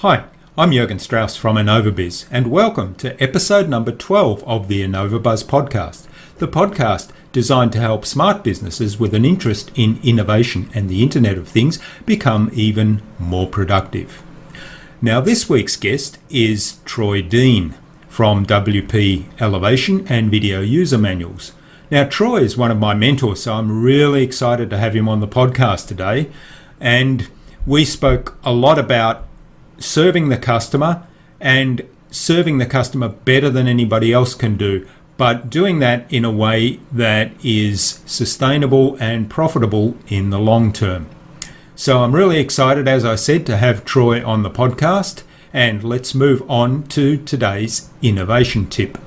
Hi, I'm Jürgen Strauss from InnovaBuzz, and welcome to episode number 12 of the InnovaBuzz podcast, the podcast designed to help smart businesses with an interest in innovation and the Internet of Things become even more productive. Now, this week's guest is Troy Dean from WP Elevation and Video User Manuals. Now, Troy is one of my mentors, so I'm really excited to have him on the podcast today. And we spoke a lot about serving the customer and serving the customer better than anybody else can do, but doing that in a way that is sustainable and profitable in the long term. So I'm really excited, as I said, to have Troy on the podcast, and let's move on to today's innovation tip.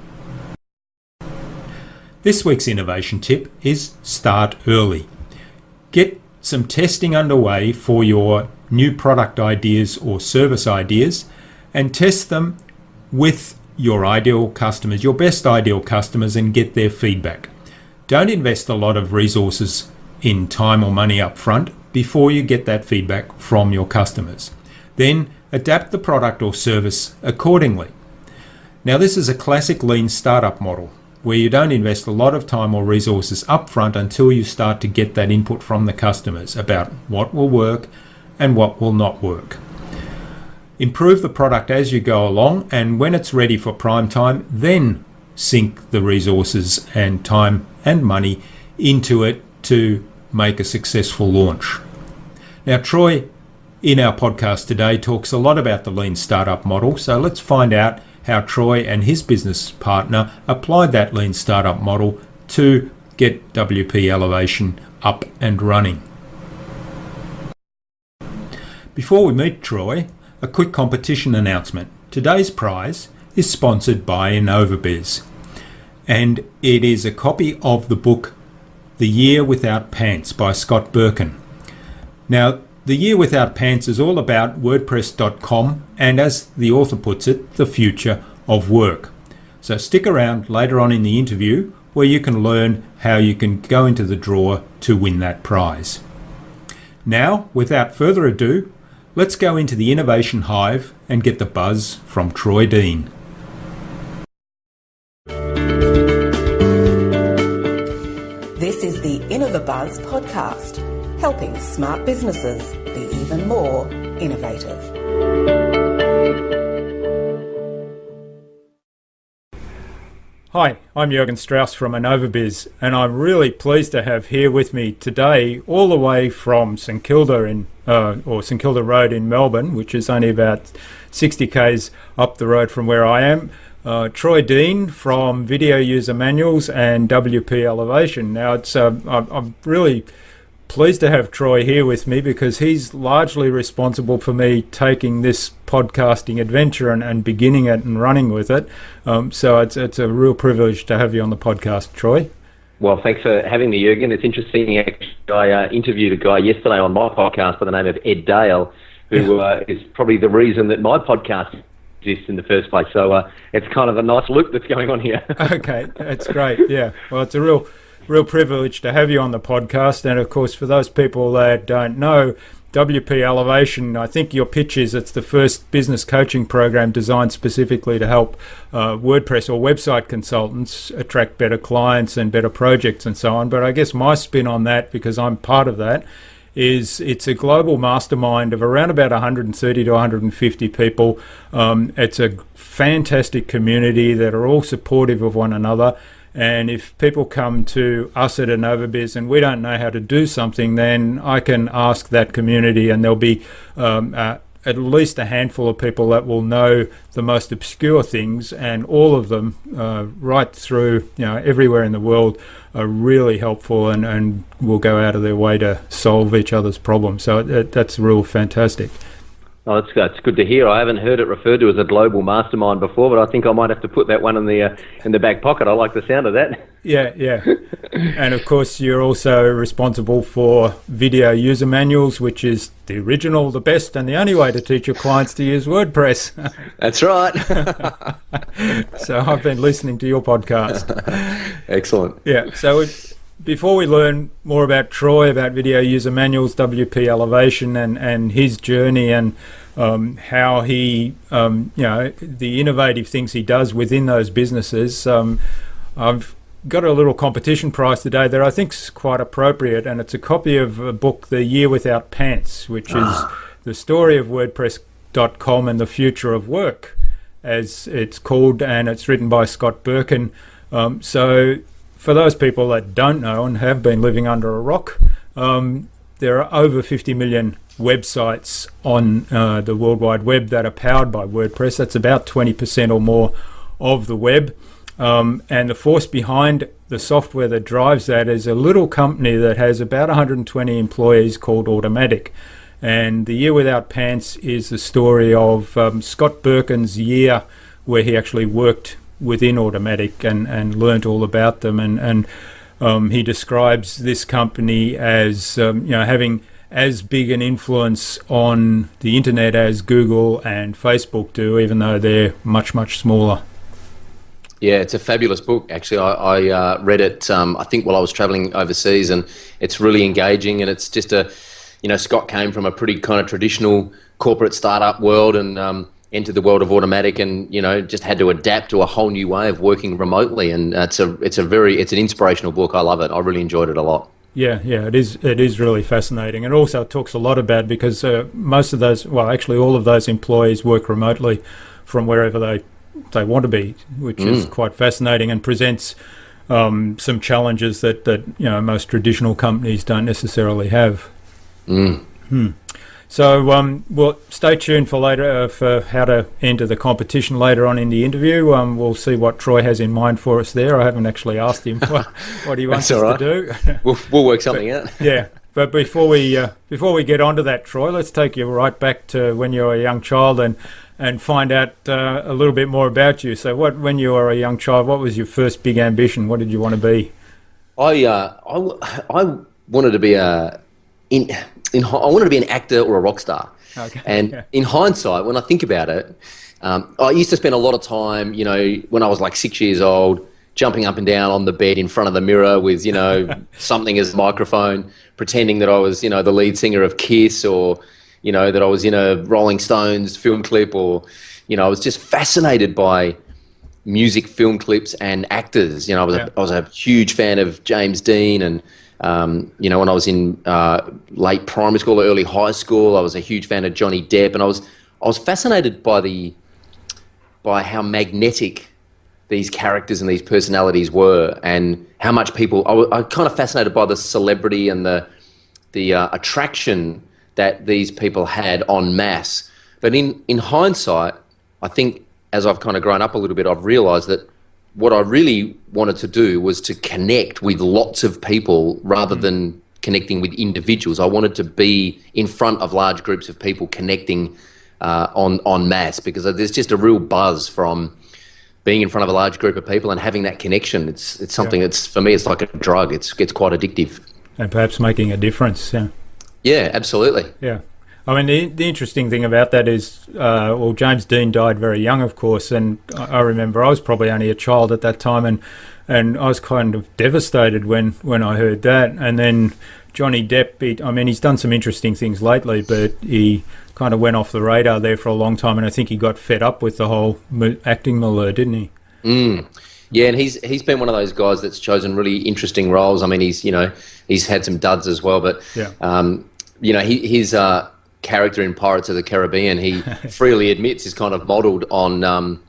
This week's innovation tip is start early. Get some testing underway for your new product ideas or service ideas and test them with your ideal customers, your best ideal customers, and get their feedback. Don't invest a lot of resources in time or money up front before you get that feedback from your customers. Then adapt the product or service accordingly. Now, this is a classic lean startup model where you don't invest a lot of time or resources up front until you start to get that input from the customers about what will work and what will not work. Improve the product as you go along, and when it's ready for prime time, then sink the resources and time and money into it to make a successful launch. Now, Troy, in our podcast today, talks a lot about the lean startup model, so let's find out how Troy and his business partner applied that lean startup model to get WP Elevation up and running. Before we meet Troy, a quick competition announcement. Today's prize is sponsored by InnovaBuzz, and it is a copy of the book The Year Without Pants by Scott Berkun. Now, The Year Without Pants is all about WordPress.com and, as the author puts it, the future of work. So stick around later on in the interview where you can learn how you can go into the draw to win that prize. Now, without further ado, let's go into the Innovation Hive and get the buzz from Troy Dean. This is the InnovaBuzz podcast, helping smart businesses be even more innovative. Hi, I'm Jürgen Strauss from InnovaBuzz, and I'm really pleased to have here with me today, all the way from St Kilda St Kilda Road in Melbourne, which is only about 60 k's up the road from where I am, Troy Dean from Video User Manuals and WP Elevation. Now, I'm really pleased to have Troy here with me because he's largely responsible for me taking this podcasting adventure and beginning it and running with it. So it's a real privilege to have you on the podcast, Troy. Well, thanks for having me, Jürgen. It's interesting. Actually, I interviewed a guy yesterday on my podcast by the name of Ed Dale, who is probably the reason that my podcast exists in the first place. So it's kind of a nice loop that's going on here. Okay, that's great. Yeah, well, it's a real privilege to have you on the podcast. And of course, for those people that don't know, WP Elevation, I think your pitch is it's the first business coaching program designed specifically to help WordPress or website consultants attract better clients and better projects and so on. But I guess my spin on that, because I'm part of that, is it's a global mastermind of around about 130 to 150 people. It's a fantastic community that are all supportive of one another. And if people come to us at InnovaBuzz and we don't know how to do something, then I can ask that community, and there'll be at least a handful of people that will know the most obscure things, and all of them right through, everywhere in the world are really helpful and will go out of their way to solve each other's problems. So that's real fantastic. Oh, that's good to hear. I haven't heard it referred to as a global mastermind before, but I think I might have to put that one in the back pocket. I like the sound of that. Yeah. And of course, you're also responsible for Video User Manuals, which is the original, the best, and the only way to teach your clients to use WordPress. That's right. So I've been listening to your podcast. Excellent. Yeah. So before we learn more about Troy, about video user manuals, WP Elevation, and his journey, and how he, the innovative things he does within those businesses, I've got a little competition prize today that I think's quite appropriate, and it's a copy of a book, The Year Without Pants, which is the story of WordPress.com and the future of work, as it's called, and it's written by Scott Berkun. So for those people that don't know and have been living under a rock, there are over 50 million websites on the World Wide Web that are powered by WordPress. That's about 20% or more of the web. And the force behind the software that drives that is a little company that has about 120 employees called Automatic. And The Year Without Pants is the story of Scott Berkun's year where he actually worked within Automatic and learnt all about them. And he describes this company as having as big an influence on the internet as Google and Facebook do, even though they're much, much smaller. Yeah, it's a fabulous book. Actually, I read it, I think, while I was traveling overseas, and it's really engaging. And it's just Scott came from a pretty kind of traditional corporate startup world and entered the world of Automatic, and just had to adapt to a whole new way of working remotely. And it's an inspirational book. I love it. I really enjoyed it a lot. Yeah, it is really fascinating, and also it talks a lot about, because most of those, well, actually all of those employees work remotely from wherever they want to be, which is quite fascinating, and presents some challenges that most traditional companies don't necessarily have. So we'll stay tuned for later for how to enter the competition later on in the interview. We'll see what Troy has in mind for us there. I haven't actually asked him what he wants us to do. We'll work something out. Yeah. But before we get onto that, Troy, let's take you right back to when you were a young child and find out a little bit more about you. So, when you were a young child, what was your first big ambition? What did you want to be? I wanted to be I wanted to be an actor or a rock star. Okay. And in hindsight, when I think about it, I used to spend a lot of time, when I was like 6 years old, jumping up and down on the bed in front of the mirror with, something as a microphone, pretending that I was, the lead singer of Kiss, or, that I was in a Rolling Stones film clip, or, I was just fascinated by music film clips and actors. I was a huge fan of James Dean, and, when I was in late primary school or early high school, I was a huge fan of Johnny Depp, and I was fascinated by how magnetic these characters and these personalities were, and how much people. I was kind of fascinated by the celebrity and the attraction that these people had en masse. But in hindsight, I think as I've kind of grown up a little bit, I've realised that what I really wanted to do was to connect with lots of people rather than connecting with individuals. I wanted to be in front of large groups of people, connecting en masse, because there's just a real buzz from being in front of a large group of people and having that connection. It's something that's, for me, it's like a drug. It gets quite addictive. And perhaps making a difference. Yeah, absolutely. Yeah. I mean, the interesting thing about that is, James Dean died very young, of course, and I remember I was probably only a child at that time, and I was kind of devastated when I heard that. And then Johnny Depp, he's done some interesting things lately, but he kind of went off the radar there for a long time, and I think he got fed up with the whole acting milieu, didn't he? Yeah, and he's been one of those guys that's chosen really interesting roles. I mean, he's had some duds as well, but his character in Pirates of the Caribbean, he freely admits, is kind of modelled on the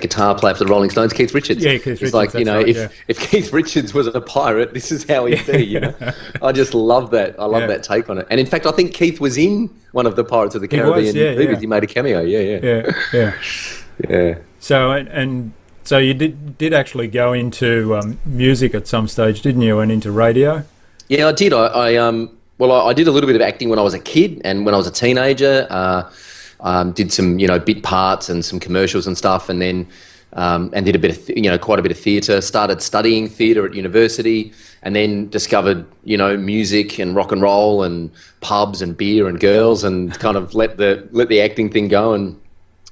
guitar player for the Rolling Stones, Keith Richards. Yeah, Keith Richards. It's like, if Keith Richards was a pirate, this is how he'd be. I just love that. I love that take on it. And in fact, I think Keith was in one of the Pirates of the Caribbean movies. He made a cameo. Yeah. So you did actually go into music at some stage, didn't you, and into radio? Yeah, I did. I did a little bit of acting when I was a kid, and when I was a teenager, did some bit parts and some commercials and stuff, and then and did a bit of quite a bit of theatre. Started studying theatre at university, and then discovered music and rock and roll and pubs and beer and girls, and kind of let the acting thing go, and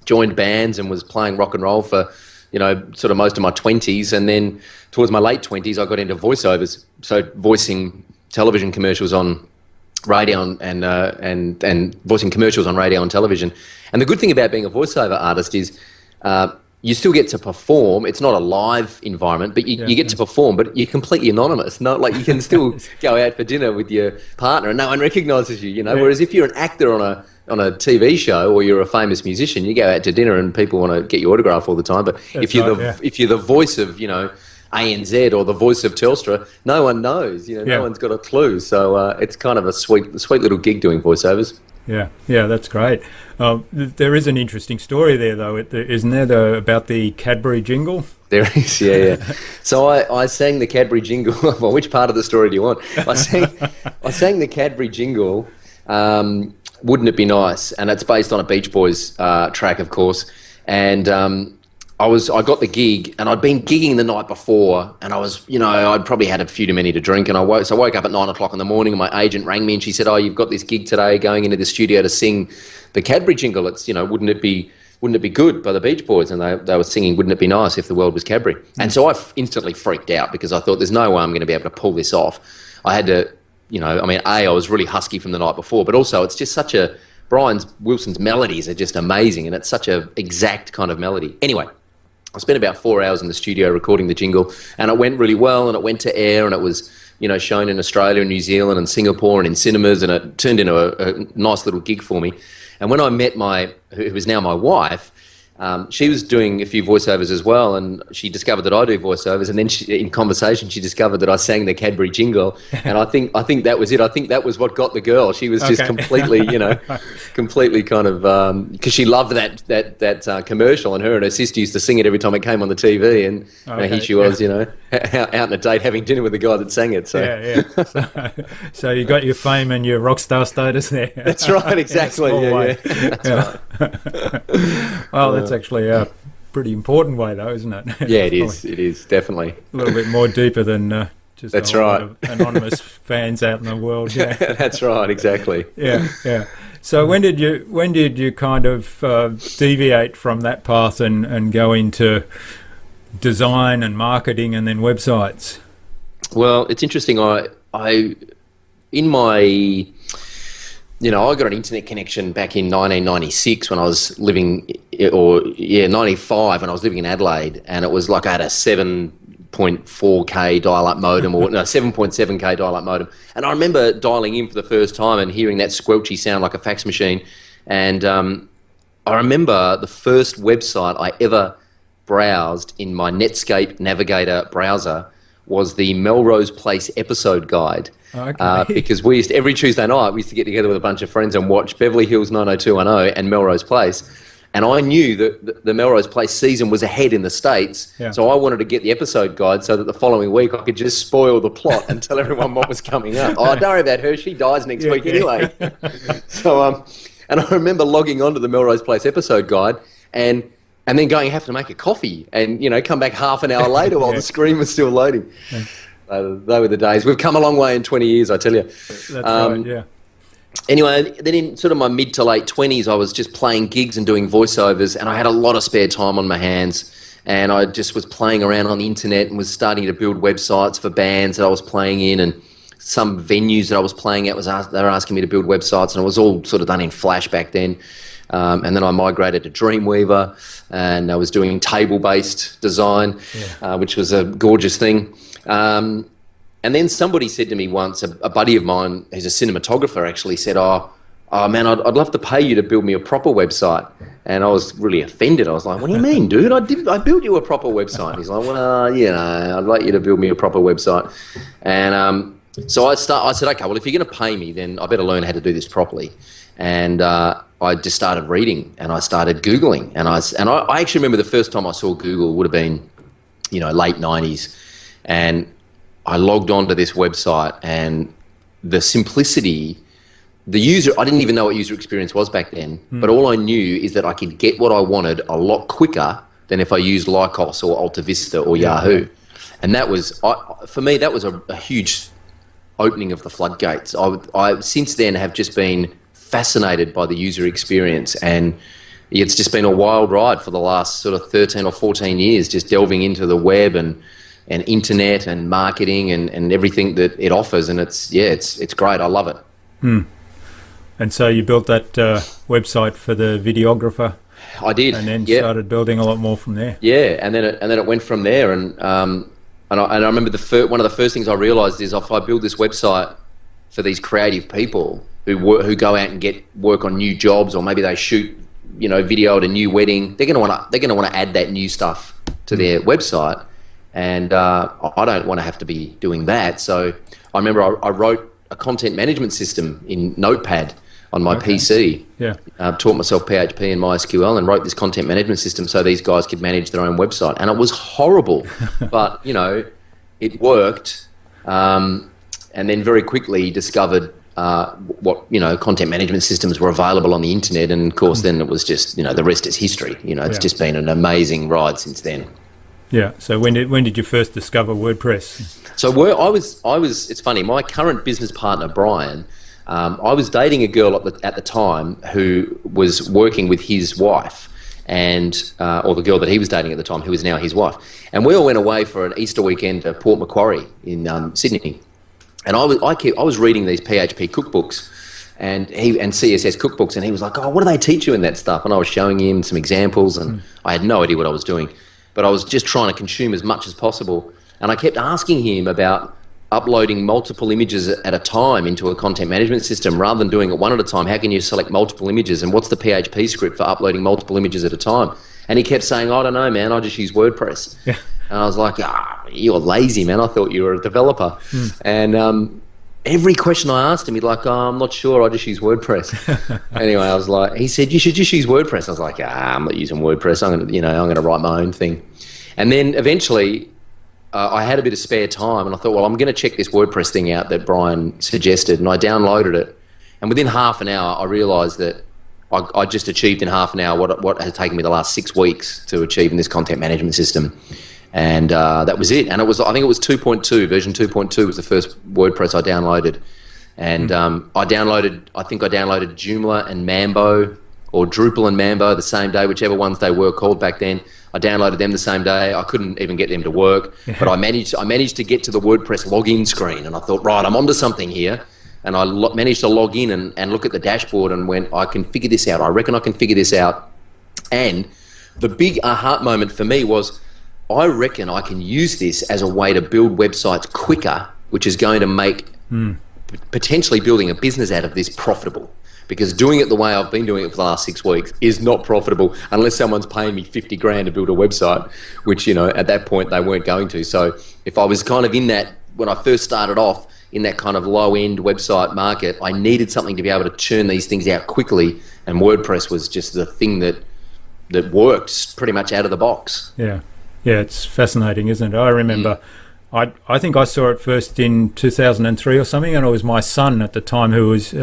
joined bands and was playing rock and roll for sort of most of my 20s, and then towards my late 20s, I got into voiceovers, so voicing television commercials on radio and voicing commercials on radio and television. And the good thing about being a voiceover artist is you still get to perform. It's not a live environment, but you get to perform, but you're completely anonymous. Not like you can still go out for dinner with your partner and no one recognises you, Whereas if you're an actor on a TV show or you're a famous musician, you go out to dinner and people want to get your autograph all the time. But if you're the voice of, ANZ or the voice of Telstra, no one knows, no one's got a clue. So it's kind of a sweet little gig doing voiceovers. Yeah, that's great. There is an interesting story there, though, isn't there, about the Cadbury jingle? There is, yeah. So I sang the Cadbury jingle. Well, which part of the story do you want? I sang the Cadbury jingle, Wouldn't It Be Nice? And it's based on a Beach Boys track, of course. And I got the gig, and I'd been gigging the night before, and I was, I'd probably had a few too many to drink, and I woke up at 9 o'clock in the morning, and my agent rang me, and she said, "Oh, you've got this gig today, going into the studio to sing the Cadbury jingle. It's, wouldn't it be good by the Beach Boys?" And they were singing "Wouldn't It Be Nice If the World Was Cadbury?" And so I instantly freaked out because I thought, there's no way I'm going to be able to pull this off. I had to, I was really husky from the night before, but also it's just Brian Wilson's melodies are just amazing, and it's such a exact kind of melody. Anyway, I spent about 4 hours in the studio recording the jingle, and it went really well, and it went to air, and it was, shown in Australia and New Zealand and Singapore and in cinemas, and it turned into a nice little gig for me. And when I met who is now my wife, she was doing a few voiceovers as well, and she discovered that I do voiceovers, and then in conversation she discovered that I sang the Cadbury jingle, and I think that was it. I think that was what got the girl. She was just completely, completely kind of, because she loved that commercial, and her and her sister used to sing it every time it came on the TV, and here she was, out on a date having dinner with the guy that sang it. So. So you got your fame and your rock star status there. That's right, exactly. That's right. Well, that's actually a pretty important way, though, isn't it? Yeah, it is. It is, definitely. A little bit more deeper than just that's a whole right. lot of anonymous fans out in the world. Yeah, that's right, exactly. Yeah. So when did you kind of deviate from that path and go into design and marketing and then websites? Well, it's interesting. I got an internet connection back in 1996 when I was living, 95 when I was living in Adelaide, and it was like I had a 7.4K dial-up modem, 7.7K dial-up modem, and I remember dialing in for the first time and hearing that squelchy sound like a fax machine, and I remember the first website I ever browsed in my Netscape Navigator browser was the Melrose Place episode guide. Because every Tuesday night we used to get together with a bunch of friends and watch Beverly Hills 90210 and Melrose Place, and I knew that the Melrose Place season was ahead in the States, so I wanted to get the episode guide so that the following week I could just spoil the plot and tell everyone what was coming up. Oh, don't worry about her, she dies next week anyway. So and I remember logging onto the Melrose Place episode guide and then going, I have to make a coffee and come back half an hour later while the screen was still loading. They were the days. We've come a long way in 20 years, I tell you. That's right, yeah. Anyway, then in sort of my mid to late 20s, I was just playing gigs and doing voiceovers, and I had a lot of spare time on my hands, and I just was playing around on the internet and was starting to build websites for bands that I was playing in, and some venues that I was playing at they were asking me to build websites, and it was all sort of done in Flash back then. And then I migrated to Dreamweaver, and I was doing table-based design, which was a gorgeous thing. And then somebody said to me once, a buddy of mine who's a cinematographer actually said, oh man, I'd love to pay you to build me a proper website. And I was really offended. I was like, what do you mean, dude? I built you a proper website. He's like, well, I'd like you to build me a proper website. And so I said, okay, well, if you're going to pay me, then I better learn how to do this properly. And I just started reading, and I started Googling. And I actually remember the first time I saw Google would have been, late 90s. And I logged onto this website, and the simplicity, I didn't even know what user experience was back then, but all I knew is that I could get what I wanted a lot quicker than if I used Lycos or Alta Vista or Yahoo. And that was, for me, that was a huge opening of the floodgates. I since then have just been fascinated by the user experience, and it's just been a wild ride for the last sort of 13 or 14 years, just delving into the web and internet and marketing and everything that it offers. And it's great. I love it. And so you built that website for the videographer. I did, and then started building a lot more from there. Yeah, and then it went from there. And I remember one of the first things I realised is if I build this website for these creative people who go out and get work on new jobs, or maybe they shoot video at a new wedding, they're going to want to add that new stuff to their website, and I don't want to have to be doing that. So I remember I wrote a content management system in Notepad on my PC. Yeah. Taught myself PHP and MySQL and wrote this content management system so these guys could manage their own website. And it was horrible, but, it worked. And then very quickly discovered what, content management systems were available on the internet. And, of course, then it was just, the rest is history. It's just been an amazing ride since then. Yeah. So when did you first discover WordPress? So I was. It's funny. My current business partner, Brian, I was dating a girl at the time who was working with his wife, or the girl that he was dating at the time, who is now his wife. And we all went away for an Easter weekend to Port Macquarie in Sydney. And I was reading these PHP cookbooks and CSS cookbooks, and he was like, "Oh, what do they teach you in that stuff?" And I was showing him some examples, and I had no idea what I was doing, but I was just trying to consume as much as possible. And I kept asking him about uploading multiple images at a time into a content management system rather than doing it one at a time. How can you select multiple images, and what's the PHP script for uploading multiple images at a time? And he kept saying, "I don't know, man, I just use WordPress." Yeah. And I was like, "You're lazy, man. I thought you were a developer." And every question I asked him, he'd like, "I'm not sure, I just use WordPress." Anyway, I was like, he said, "You should just use WordPress." I was like, "I'm not using WordPress. I'm gonna write my own thing." And then eventually I had a bit of spare time, and I thought, well, I'm going to check this WordPress thing out that Brian suggested, and I downloaded it. And within half an hour, I realised that I just achieved in half an hour what had taken me the last 6 weeks to achieve in this content management system. And that was it. And I think it was 2.2, version 2.2 was the first WordPress I downloaded. And I downloaded Joomla and Mambo, or Drupal and Mambo the same day, whichever ones they were called back then. I downloaded them the same day. I couldn't even get them to work, but I managed to get to the WordPress login screen, and I thought, right, I'm onto something here. And I managed to log in and look at the dashboard and went, I can figure this out. I reckon I can figure this out. And the big aha moment for me was, I reckon I can use this as a way to build websites quicker, which is going to make potentially building a business out of this profitable. Because doing it the way I've been doing it for the last 6 weeks is not profitable unless someone's paying me 50 grand to build a website, which, at that point they weren't going to. So if I was kind of in that, when I first started off, in that kind of low-end website market, I needed something to be able to churn these things out quickly, and WordPress was just the thing that worked pretty much out of the box. Yeah, it's fascinating, isn't it? I remember... I think I saw it first in 2003 or something, and it was my son at the time who was...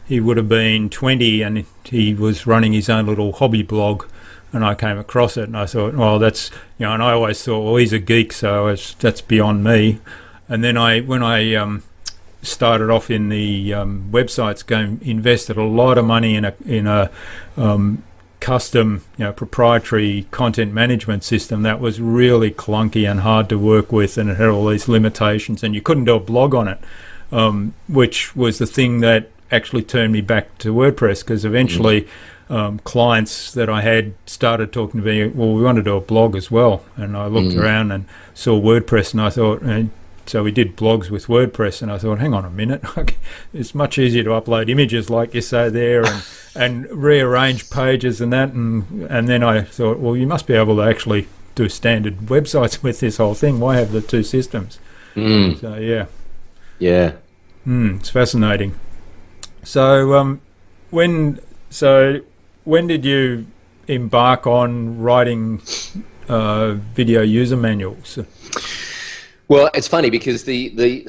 he would have been 20, and he was running his own little hobby blog, and I came across it, and I thought, well, that's, and I always thought, well, he's a geek, so that's beyond me. And then when I started off in the websites game, invested a lot of money in a custom, proprietary content management system that was really clunky and hard to work with, and it had all these limitations, and you couldn't do a blog on it, which was the thing that actually turned me back to WordPress, because eventually clients that I had started talking to me, well, we want to do a blog as well. And I looked around and saw WordPress, and I thought, so we did blogs with WordPress, and I thought, hang on a minute, it's much easier to upload images like you say there and rearrange pages and that. And then I thought, well, you must be able to actually do standard websites with this whole thing. Why have the two systems? So, yeah. It's fascinating. So when did you embark on writing video user manuals? Well, it's funny because I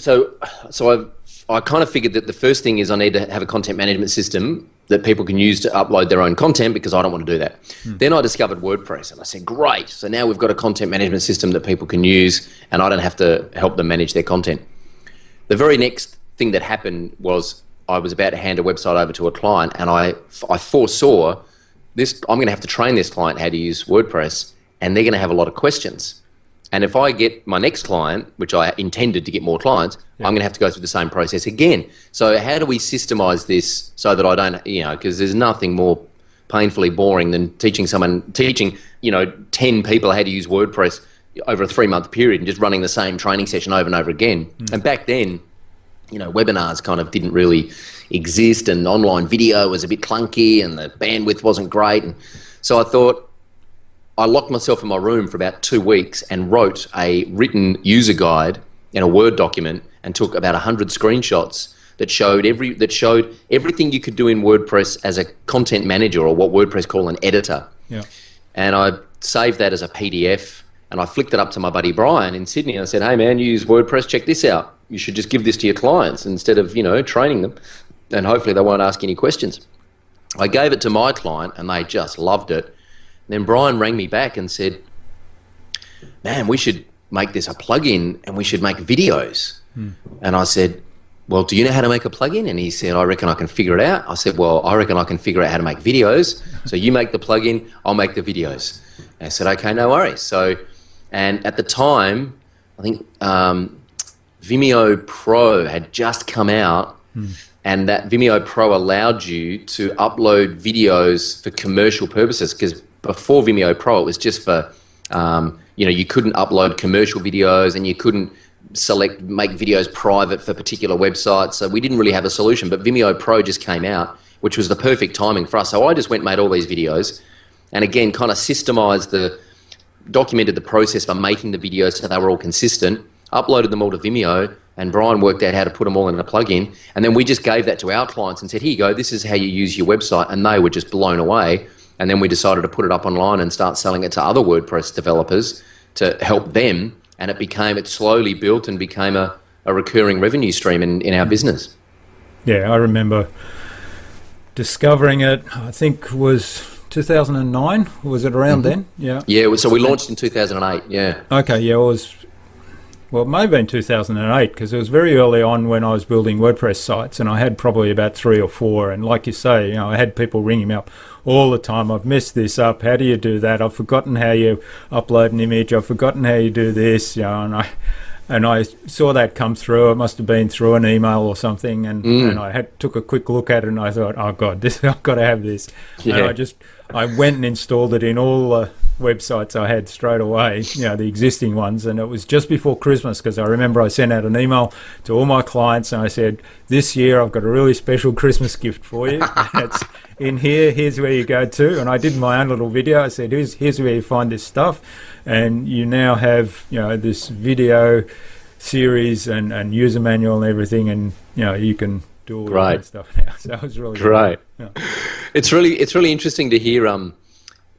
kind of figured that the first thing is I need to have a content management system that people can use to upload their own content, because I don't want to do that. Then I discovered WordPress, and I said, great, so now we've got a content management system that people can use, and I don't have to help them manage their content. The very next thing that happened was I was about to hand a website over to a client, and I foresaw I'm going to have to train this client how to use WordPress, and they're going to have a lot of questions. And if I get my next client, which I intended to get more clients, I'm going to have to go through the same process again. So how do we systemize this so that I don't, because there's nothing more painfully boring than teaching 10 people how to use WordPress over a 3-month period and just running the same training session over and over again. And back then, webinars kind of didn't really exist, and online video was a bit clunky and the bandwidth wasn't great. And so I thought, I locked myself in my room for about 2 weeks and wrote a written user guide in a Word document and took about 100 screenshots that showed everything you could do in WordPress as a content manager, or what WordPress call an editor. Yeah. And I saved that as a PDF, and I flicked it up to my buddy Brian in Sydney, and I said, hey man, you use WordPress, check this out. You should just give this to your clients instead of, training them, and hopefully they won't ask any questions. I gave it to my client and they just loved it. Then Brian rang me back and said, man, we should make this a plugin and we should make videos. And I said, well, do you know how to make a plugin? And he said, I reckon I can figure it out. I said, well, I reckon I can figure out how to make videos. So you make the plugin, I'll make the videos. And I said, okay, no worries. So, and at the time, I think Vimeo Pro had just come out, and that Vimeo Pro allowed you to upload videos for commercial purposes, because before Vimeo Pro, it was just for, you couldn't upload commercial videos, and you couldn't make videos private for particular websites. So we didn't really have a solution, but Vimeo Pro just came out, which was the perfect timing for us. So I just went and made all these videos, and again, kind of documented the process for making the videos so they were all consistent, uploaded them all to Vimeo, and Brian worked out how to put them all in a plugin. And then we just gave that to our clients and said, here you go, this is how you use your website. And they were just blown away. And then we decided to put it up online and start selling it to other WordPress developers to help them. And it slowly built and became a recurring revenue stream in our business. Yeah, I remember discovering it, I think was 2009. Was it around then? Yeah. Yeah, so we launched in 2008, yeah. Okay, yeah, it may have been 2008, because it was very early on when I was building WordPress sites, and I had probably about 3 or 4. And like you say, I had people ringing me up all the time. I've messed this up. How do you do that? I've forgotten how you upload an image. I've forgotten how you do this. And I saw that come through. It must have been through an email or something. And I took a quick look at it, and I thought, oh God, I've got to have this. Yeah. And I went and installed it in all the websites I had straight away, the existing ones. And it was just before Christmas, because I remember I sent out an email to all my clients and I said, this year I've got a really special Christmas gift for you. It's in here. Here's where you go to. And I did my own little video. I said, here's where you find this stuff. And you now have, this video series and user manual and everything. And, you can do all that stuff now. So it was really great. Good. Yeah. It's really interesting to hear.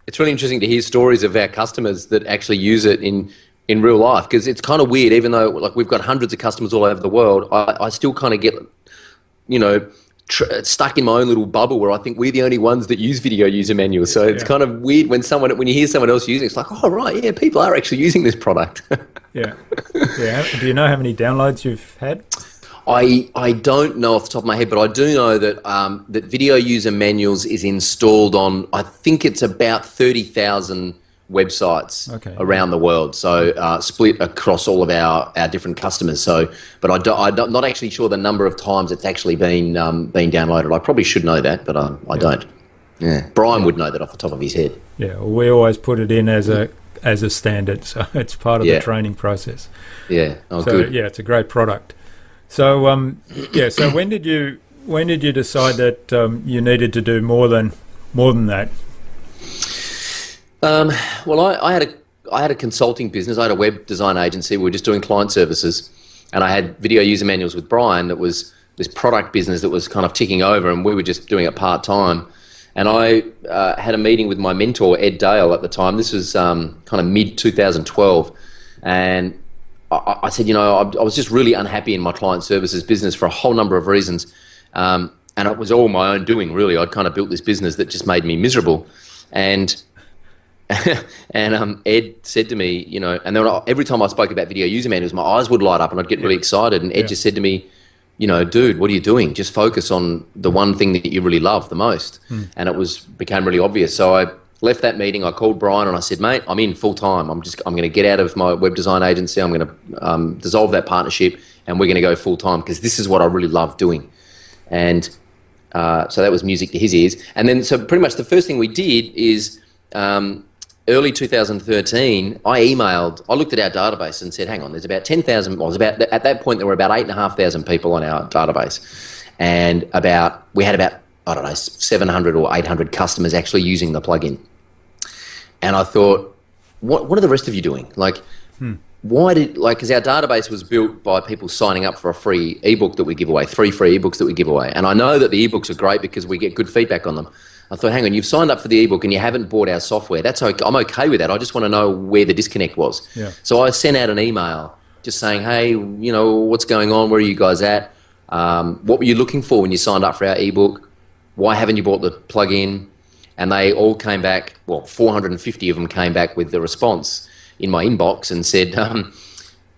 It's really interesting to hear stories of our customers that actually use it in real life, because it's kind of weird. Even though we've got hundreds of customers all over the world, I still kind of get, stuck in my own little bubble where I think we're the only ones that use video user manuals. So it's kind of weird when you hear someone else using it. It's like, oh right, yeah, people are actually using this product. Yeah. Do you know how many downloads you've had? I don't know off the top of my head, but I do know that that video user manuals is installed on, I think it's about 30,000 websites around the world. So split across all of our different customers. So, but I'm not actually sure the number of times it's actually been downloaded. I probably should know that, but I don't. Yeah, Brian would know that off the top of his head. Yeah, well, we always put it in as a standard, so it's part of the training process. Yeah, good. Yeah, it's a great product. So so when did you decide that you needed to do more than that? Well, I had a consulting business. I had a web design agency. We were just doing client services, and I had video user manuals with Brian. That was this product business that was kind of ticking over, and we were just doing it part time. And I had a meeting with my mentor Ed Dale at the time. This was kind of mid 2012, and I said, I was just really unhappy in my client services business for a whole number of reasons. And it was all my own doing, really. I'd kind of built this business that just made me miserable. And Ed said to me, and then every time I spoke about video user manuals, my eyes would light up and I'd get really excited. And Ed just said to me, dude, what are you doing? Just focus on the one thing that you really love the most. And it became really obvious. So I left that meeting. I called Brian and I said, mate, I'm in full time. I'm going to get out of my web design agency. I'm going to dissolve that partnership, and we're going to go full time because this is what I really love doing. And so that was music to his ears. And then, so pretty much the first thing we did is early 2013, I looked at our database and said, hang on, there's about 10,000, at that point there were about 8,500 people on our database. And we had about, I don't know, 700 or 800 customers actually using the plugin. And I thought, what are the rest of you doing? Because our database was built by people signing up for a free ebook that we give away, 3 free ebooks that we give away. And I know that the ebooks are great because we get good feedback on them. I thought, hang on, you've signed up for the ebook and you haven't bought our software. That's okay. I'm okay with that. I just want to know where the disconnect was. Yeah. So I sent out an email just saying, hey, what's going on? Where are you guys at? What were you looking for when you signed up for our ebook? Why haven't you bought the plugin? And they all came back, 450 of them came back with the response in my inbox and said,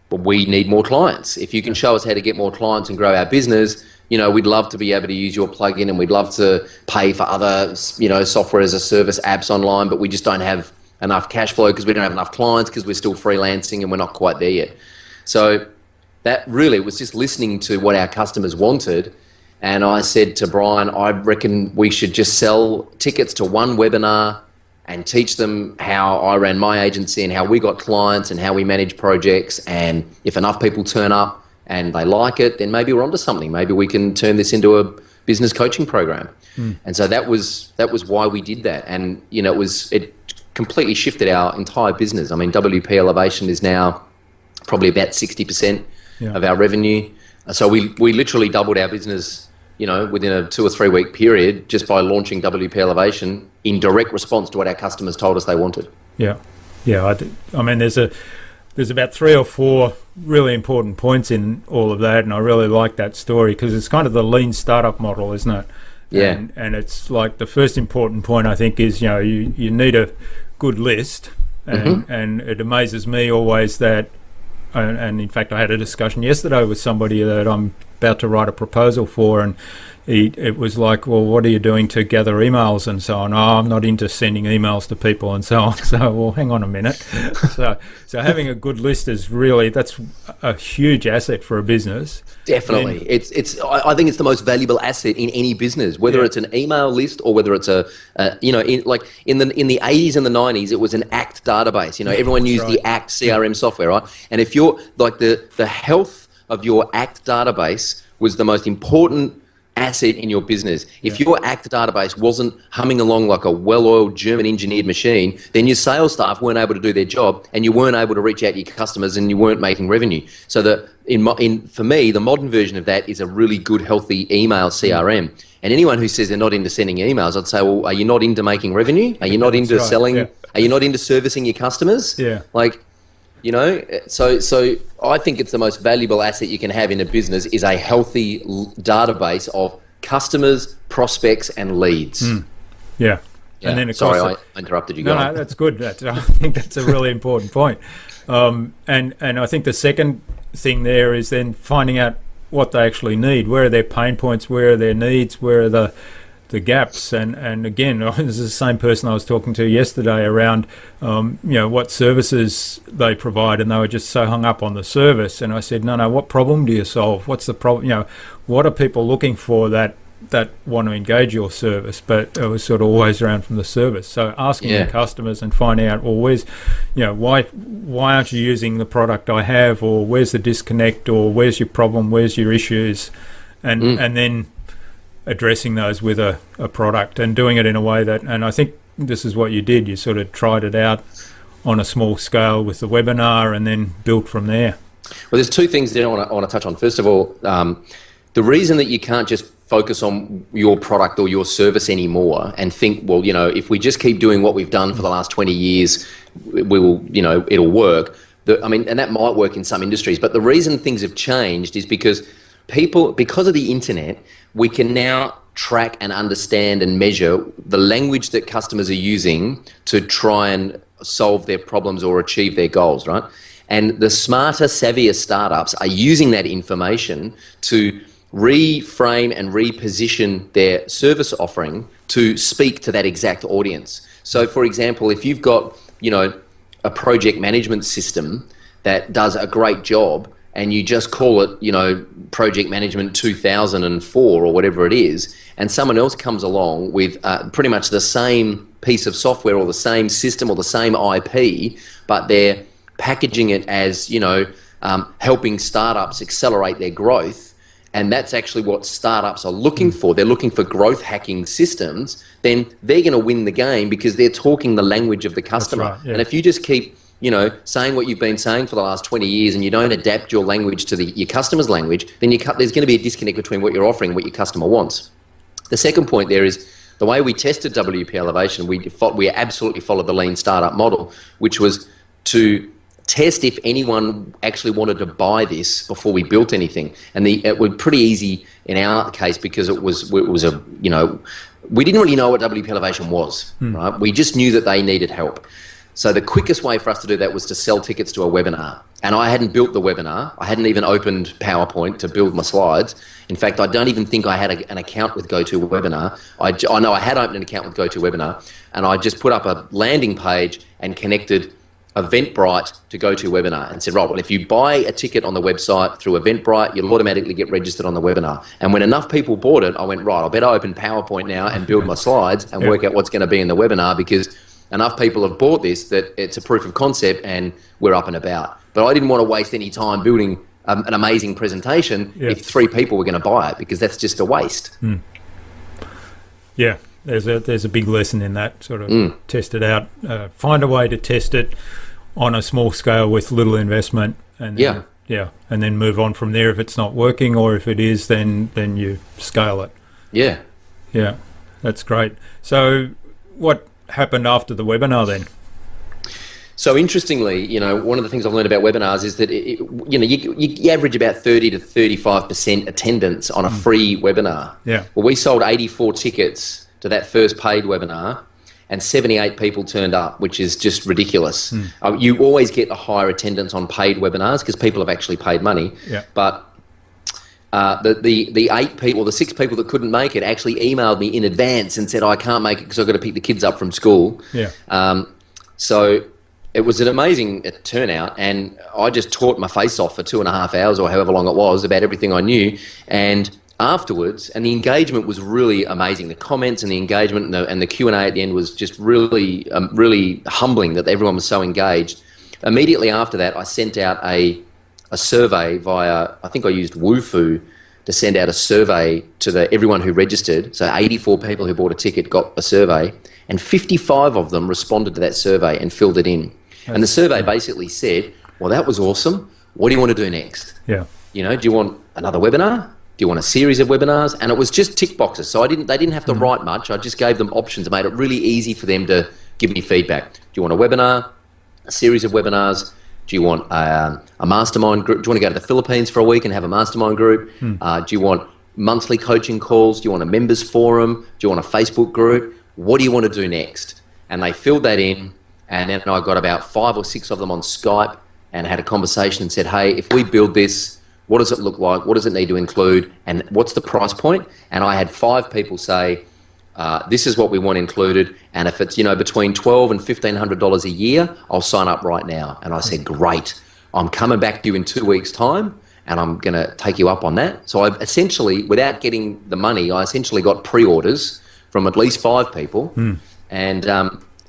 we need more clients. If you can show us how to get more clients and grow our business, we'd love to be able to use your plugin, and we'd love to pay for other, software as a service apps online, but we just don't have enough cash flow because we don't have enough clients because we're still freelancing and we're not quite there yet. So that really was just listening to what our customers wanted. And I said to Brian, I reckon we should just sell tickets to one webinar and teach them how I ran my agency and how we got clients and how we manage projects. And if enough people turn up and they like it, then maybe we're onto something. Maybe we can turn this into a business coaching program. And so that was why we did that. And it completely shifted our entire business. I mean, WP Elevation is now probably about 60% of our revenue. So we literally doubled our business, within a 2 or 3 week period just by launching WP Elevation in direct response to what our customers told us they wanted. Yeah. I mean, there's about 3 or 4 really important points in all of that, and I really like that story because it's kind of the lean startup model, isn't it? Yeah. And it's like the first important point, I think, is you need a good list, and it amazes me always that, and in fact I had a discussion yesterday with somebody that I'm about to write a proposal for, and it was like, well, what are you doing to gather emails and so on? Oh, I'm not into sending emails to people and so on. So, well, hang on a minute. So having a good list is that's a huge asset for a business. Definitely. I think it's the most valuable asset in any business, whether it's an email list or whether it's in the 80s and the 90s, it was an ACT database. Everyone used the ACT CRM software, right? And if you're like the health of your ACT database was the most important asset in your business. If your ACT database wasn't humming along like a well-oiled German engineered machine, then your sales staff weren't able to do their job and you weren't able to reach out to your customers and you weren't making revenue. So for me, the modern version of that is a really good, healthy email CRM. And anyone who says they're not into sending emails, I'd say, well, are you not into making revenue? Are you not into selling? Yeah. Are you not into servicing your customers? Yeah. So I think it's the most valuable asset you can have in a business is a healthy database of customers, prospects, and leads. Yeah. And then I interrupted you. No, that's good. I think that's a really important point. And I think the second thing there is then finding out what they actually need. Where are their pain points? Where are their needs? Where are the gaps? And again, this is the same person I was talking to yesterday around what services they provide, and they were just so hung up on the service. And I said, no, what problem do you solve? What's the problem? What are people looking for that want to engage your service? But it was sort of always around from the service. So asking the customers and finding out, well, where's why aren't you using the product I have, or where's the disconnect, or where's your problem, where's your issues, and then addressing those with a product and doing it in a way that, and I think this is what you did, you sort of tried it out on a small scale with the webinar and then built from there. Well, there's 2 things that I want to touch on. First of all, the reason that you can't just focus on your product or your service anymore and think, well, if we just keep doing what we've done for the last 20 years, we will, it'll work. And that might work in some industries, but the reason things have changed is because of the internet, we can now track and understand and measure the language that customers are using to try and solve their problems or achieve their goals, right? And the smarter, savvier startups are using that information to reframe and reposition their service offering to speak to that exact audience. So, for example, if you've got, a project management system that does a great job and you just call it, Project Management 2004 or whatever it is, and someone else comes along with pretty much the same piece of software or the same system or the same IP, but they're packaging it as, helping startups accelerate their growth, and that's actually what startups are looking for. They're looking for growth hacking systems. Then they're going to win the game because they're talking the language of the customer. That's right, yeah. And if you just keep, saying what you've been saying for the last 20 years and you don't adapt your language to your customer's language, then there's going to be a disconnect between what you're offering and what your customer wants. The second point there is the way we tested WP Elevation, we absolutely followed the lean startup model, which was to test if anyone actually wanted to buy this before we built anything. And it was pretty easy in our case because it was we didn't really know what WP Elevation was, right? We just knew that they needed help. So the quickest way for us to do that was to sell tickets to a webinar. And I hadn't built the webinar. I hadn't even opened PowerPoint to build my slides. In fact, I don't even think I had an account with GoToWebinar. I know I had opened an account with GoToWebinar, and I just put up a landing page and connected Eventbrite to GoToWebinar and said, right, well, if you buy a ticket on the website through Eventbrite, you'll automatically get registered on the webinar. And when enough people bought it, I went, right, I better open PowerPoint now and build my slides and work out what's going to be in the webinar, because enough people have bought this that it's a proof of concept and we're up and about. But I didn't want to waste any time building an amazing presentation if 3 people were going to buy it, because that's just a waste. Yeah, there's a big lesson in that, sort of test it out, find a way to test it on a small scale with little investment, and then, and then move on from there if it's not working, or if it is, then you scale it. Yeah, that's great. So what happened after the webinar then? So interestingly, one of the things I've learned about webinars is that you average about 30 to 35% attendance on a free webinar. Yeah. Well, we sold 84 tickets to that first paid webinar, and 78 people turned up, which is just ridiculous. You always get a higher attendance on paid webinars because people have actually paid money. Yeah. But the 8 people, the 6 people that couldn't make it actually emailed me in advance and said, I can't make it because I've got to pick the kids up from school. Yeah. So it was an amazing turnout, and I just taught my face off for 2.5 hours or however long it was about everything I knew. And afterwards, and the engagement was really amazing. The comments and the engagement and the Q&A at the end was just really, really humbling that everyone was so engaged. Immediately after that, I sent out a survey via, I think I used Wufoo to send out a survey to everyone who registered. So 84 people who bought a ticket got a survey, and 55 of them responded to that survey and filled it in. And the survey basically said, well, that was awesome. What do you want to do next? Yeah. Do you want another webinar? Do you want a series of webinars? And it was just tick boxes. So they didn't have to write much. I just gave them options. I made it really easy for them to give me feedback. Do you want a webinar, a series of webinars? Do you want a mastermind group? Do you want to go to the Philippines for a week and have a mastermind group? Do you want monthly coaching calls? Do you want a members forum? Do you want a Facebook group? What do you want to do next? And they filled that in, and then I got about 5 or 6 of them on Skype and had a conversation and said, hey, if we build this, what does it look like? What does it need to include? And what's the price point? And I had 5 people say, this is what we want included, and if it's between $1,200 and $1,500 a year, I'll sign up right now. And I said, great, I'm coming back to you in 2 weeks' time, and I'm going to take you up on that. So I essentially, without getting the money, I essentially got pre-orders from at least 5 people. And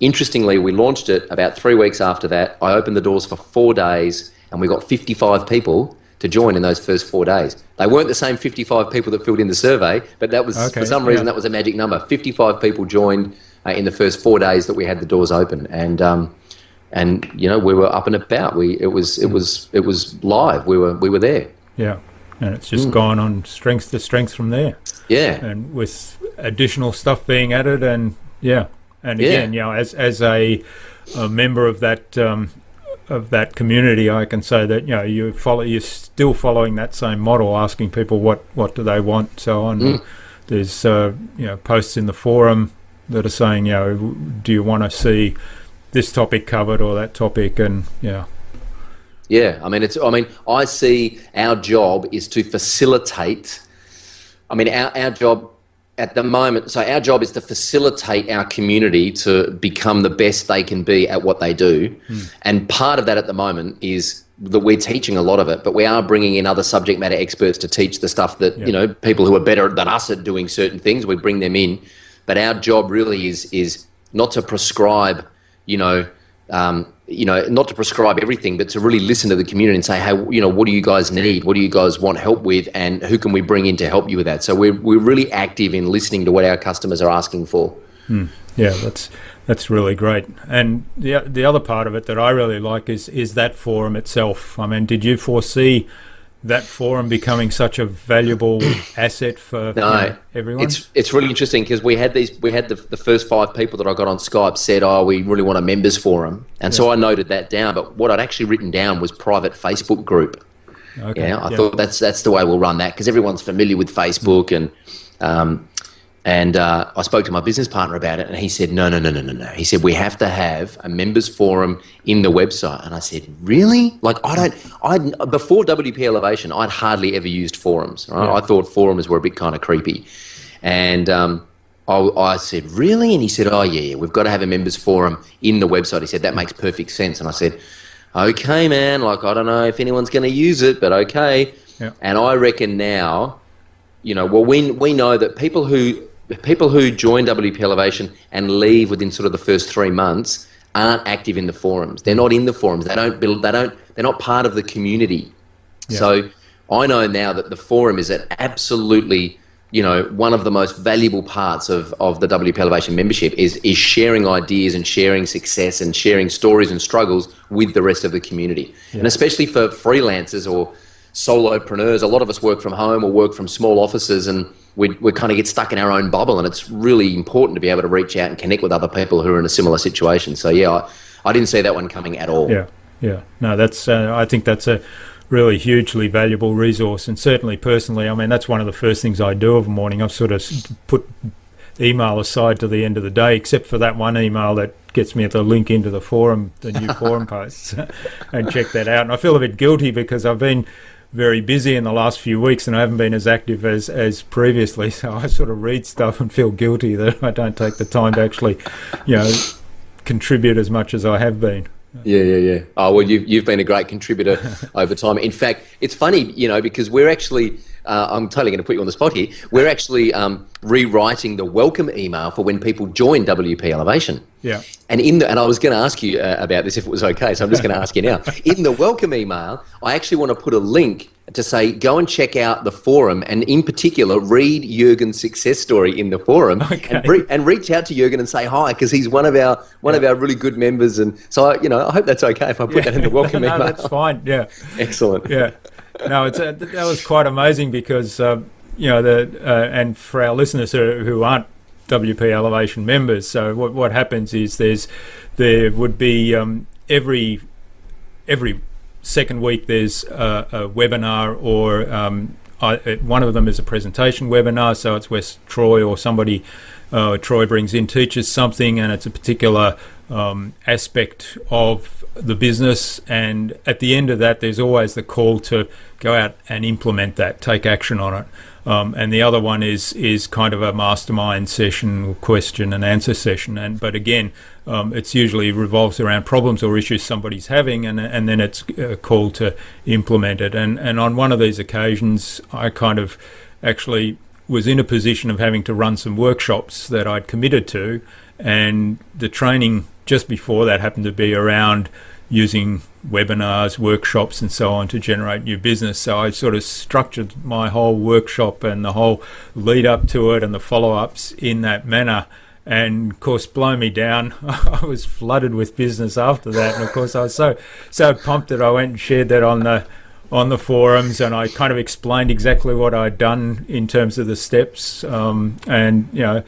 interestingly, we launched it about 3 weeks after that. I opened the doors for 4 days, and we got 55 people to join in those first 4 days. They weren't the same 55 people that filled in the survey, but that was, for some reason, that was a magic number. 55 people joined in the first 4 days that we had the doors open, and we were up and about. It was live. We were there. Yeah, and it's just gone on strength to strength from there. Yeah, and with additional stuff being added, and again, as a member of that community, I can say that you're still following that same model, asking people what do they want, so on. There's posts in the forum that are saying, do you want to see this topic covered or that topic, and I mean I see our job is to facilitate I mean, our job at the moment, so our job is to facilitate our community to become the best they can be at what they do. And part of that at the moment is that we're teaching a lot of it, but we are bringing in other subject matter experts to teach the stuff that, you know, people who are better than us at doing certain things, we bring them in. But our job really is not to prescribe, not to prescribe everything, but to really listen to the community and say, hey, what do you guys need? What do you guys want help with? And who can we bring in to help you with that? So we're really active in listening to what our customers are asking for. Yeah, that's really great. And the other part of it that I really like is that forum itself. I mean, did you foresee that forum becoming such a valuable asset for everyone? It's really interesting because we had the first 5 people that I got on Skype said, we really want a members forum, and so I noted that down. But what I'd actually written down was private Facebook group. Okay. I thought that's the way we'll run that, because everyone's familiar with Facebook, and I spoke to my business partner about it, and he said, no. He said, we have to have a members forum in the website. And I said, really? Like, before WP Elevation, I'd hardly ever used forums. Right? I thought forums were a bit kind of creepy. And I said, really? And he said, we've got to have a members forum in the website. He said, that makes perfect sense. And I said, okay, man, like, I don't know if anyone's going to use it, but okay. Yeah. And I reckon now, we know that people who join WP Elevation and leave within sort of the first 3 months aren't active in the forums. They're not in the forums. They're not part of the community. Yeah. So I know now that the forum is absolutely, one of the most valuable parts of the WP Elevation membership is sharing ideas and sharing success and sharing stories and struggles with the rest of the community. Yeah. And especially for freelancers or solopreneurs, a lot of us work from home or work from small offices, and we kind of get stuck in our own bubble, and it's really important to be able to reach out and connect with other people who are in a similar situation. So I didn't see that one coming at all. Yeah. No, that's I think that's a really hugely valuable resource, and certainly personally, I mean, that's one of the first things I do of a morning. I've sort of put email aside to the end of the day, except for that one email that gets me the link into the forum, the new forum posts, and check that out. And I feel a bit guilty because I've been very busy in the last few weeks and I haven't been as active as previously, so I sort of read stuff and feel guilty that I don't take the time to actually contribute as much as I have been. Yeah. Oh, well, you've been a great contributor over time. In fact, it's funny, because we're actually, I'm totally going to put you on the spot here, we're actually rewriting the welcome email for when people join WP Elevation. Yeah. And and I was going to ask you about this if it was okay, so I'm just going to ask you now. In the welcome email, I actually want to put a link to say, go and check out the forum, and in particular, read Jürgen's success story in the forum, and reach out to Jürgen and say hi, because he's one of our really good members. And so, I hope that's okay if I put that in the welcome email. No, that's fine. Yeah. Excellent. Yeah. No, that was quite amazing because, and for our listeners who aren't WP Elevation members, so what happens is there would be every second week there's a webinar, or one of them is a presentation webinar, so it's where Troy or somebody, Troy brings in, teaches something, and it's a particular aspect of the business, and at the end of that there's always the call to go out and implement that, take action on it. And the other one is kind of a mastermind session or question and answer session, but again it's usually revolves around problems or issues somebody's having, and then it's a call to implement it. And on one of these occasions I kind of actually was in a position of having to run some workshops that I'd committed to, and the training just before that happened to be around using webinars, workshops and so on to generate new business. So I sort of structured my whole workshop and the whole lead up to it and the follow-ups in that manner, and of course, blow me down, I was flooded with business after that. And of course I was so pumped that I went and shared that on the forums, and I kind of explained exactly what I'd done in terms of the steps, and the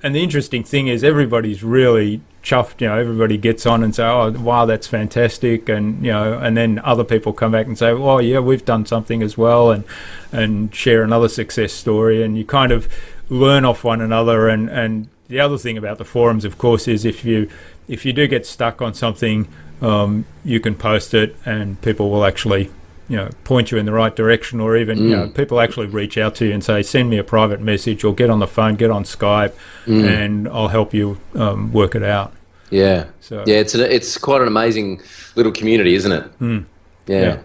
interesting thing is everybody's really chuffed. Everybody gets on and say, oh wow, that's fantastic, and and then other people come back and say, oh yeah, we've done something as well, and share another success story, and you kind of learn off one another. And the other thing about the forums, of course, is if you do get stuck on something, you can post it and people will actually point you in the right direction, or even people actually reach out to you and say, send me a private message or get on the phone, get on Skype, and I'll help you work it out. Yeah. So it's quite an amazing little community, isn't it? Yeah.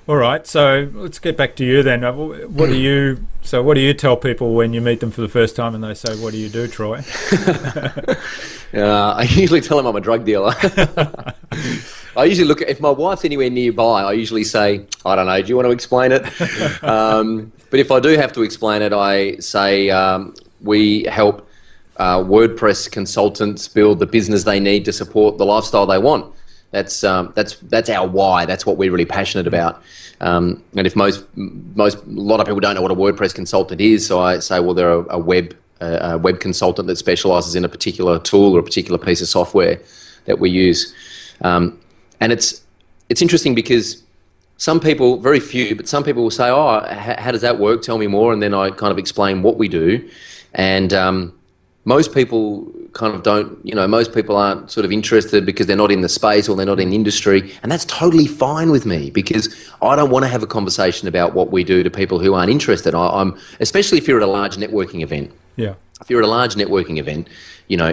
All right, so let's get back to you then. What do you tell people when you meet them for the first time and they say, "What do you do, Troy?" I usually tell them I'm a drug dealer. I usually look at, if my wife's anywhere nearby, I usually say, "I don't know, do you want to explain it?" But if I do have to explain it, I say we help WordPress consultants build the business they need to support the lifestyle they want. That's our why. That's what we're really passionate about. And if a lot of people don't know what a WordPress consultant is, so I say, well, they're a web consultant that specialises in a particular tool or a particular piece of software that we use. And it's interesting because some people, very few, but some people will say, "Oh, how does that work? Tell me more." And then I kind of explain what we do, and most people kind of don't, most people aren't sort of interested because they're not in the space or they're not in industry, and that's totally fine with me because I don't want to have a conversation about what we do to people who aren't interested. I'm especially if you're at a large networking event. Yeah. If you're at a large networking event,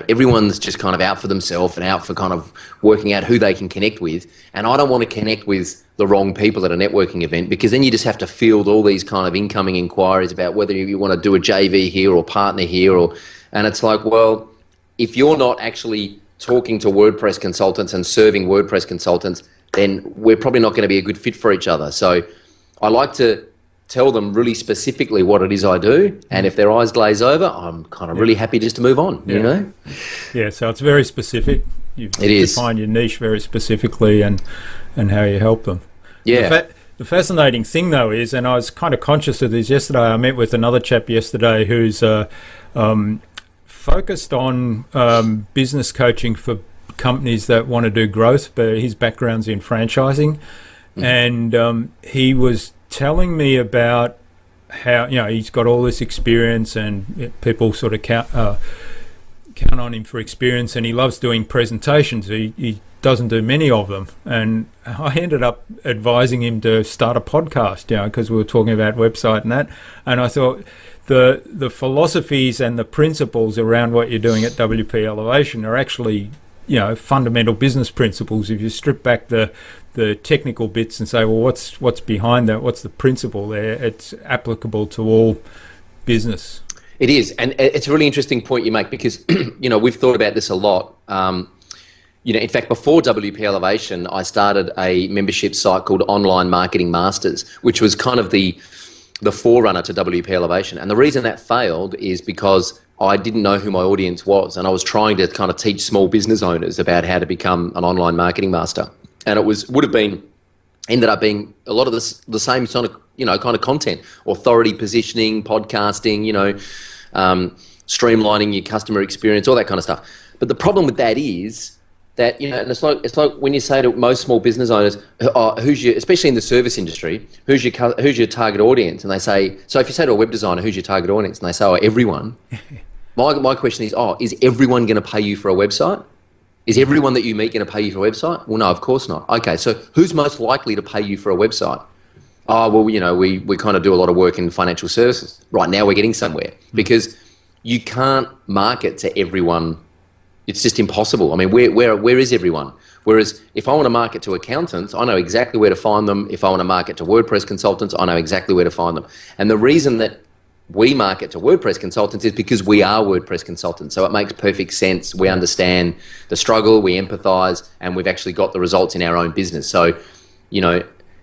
everyone's just kind of out for themselves and out for kind of working out who they can connect with, and I don't want to connect with the wrong people at a networking event because then you just have to field all these kind of incoming inquiries about whether you want to do a JV here or partner here, and it's like, well, if you're not actually talking to WordPress consultants and serving WordPress consultants, then we're probably not going to be a good fit for each other. So I like to tell them really specifically what it is I do, and if their eyes glaze over, I'm kind of really happy just to move on, Yeah, so it's very specific. You've defined your niche very specifically and how you help them. Yeah. The fascinating thing, though, is, and I was kind of conscious of this yesterday, I met with another chap yesterday who's focused on business coaching for companies that want to do growth, but his background's in franchising. And he was telling me about how, he's got all this experience and people sort of count on him for experience, and he loves doing presentations. He doesn't do many of them. And I ended up advising him to start a podcast, because we were talking about website and that. And I thought, the philosophies and the principles around what you're doing at WP Elevation are actually, fundamental business principles. If you strip back the technical bits and say, well, what's behind that? What's the principle there? It's applicable to all business. It is, and it's a really interesting point you make because, we've thought about this a lot. In fact, before WP Elevation, I started a membership site called Online Marketing Masters, which was kind of the forerunner to WP Elevation. And the reason that failed is because I didn't know who my audience was, and I was trying to kind of teach small business owners about how to become an online marketing master. And it ended up being a lot of the same sort of, kind of content, authority positioning, podcasting, streamlining your customer experience, all that kind of stuff. But the problem with that is that, and it's like when you say to most small business owners, especially in the service industry, who's your target audience? And they say, so if you say to a web designer, who's your target audience? And they say, oh, everyone. My question is, is everyone going to pay you for a website? Is everyone that you meet going to pay you for a website? Well, no, of course not. Okay, so who's most likely to pay you for a website? Oh, well, we kind of do a lot of work in financial services. Right now we're getting somewhere because you can't market to everyone. It's just impossible. I mean, where is everyone? Whereas if I want to market to accountants, I know exactly where to find them. If I want to market to WordPress consultants, I know exactly where to find them. And the reason that we market to WordPress consultants is because we are WordPress consultants. So it makes perfect sense. We understand the struggle, we empathize, and we've actually got the results in our own business. So,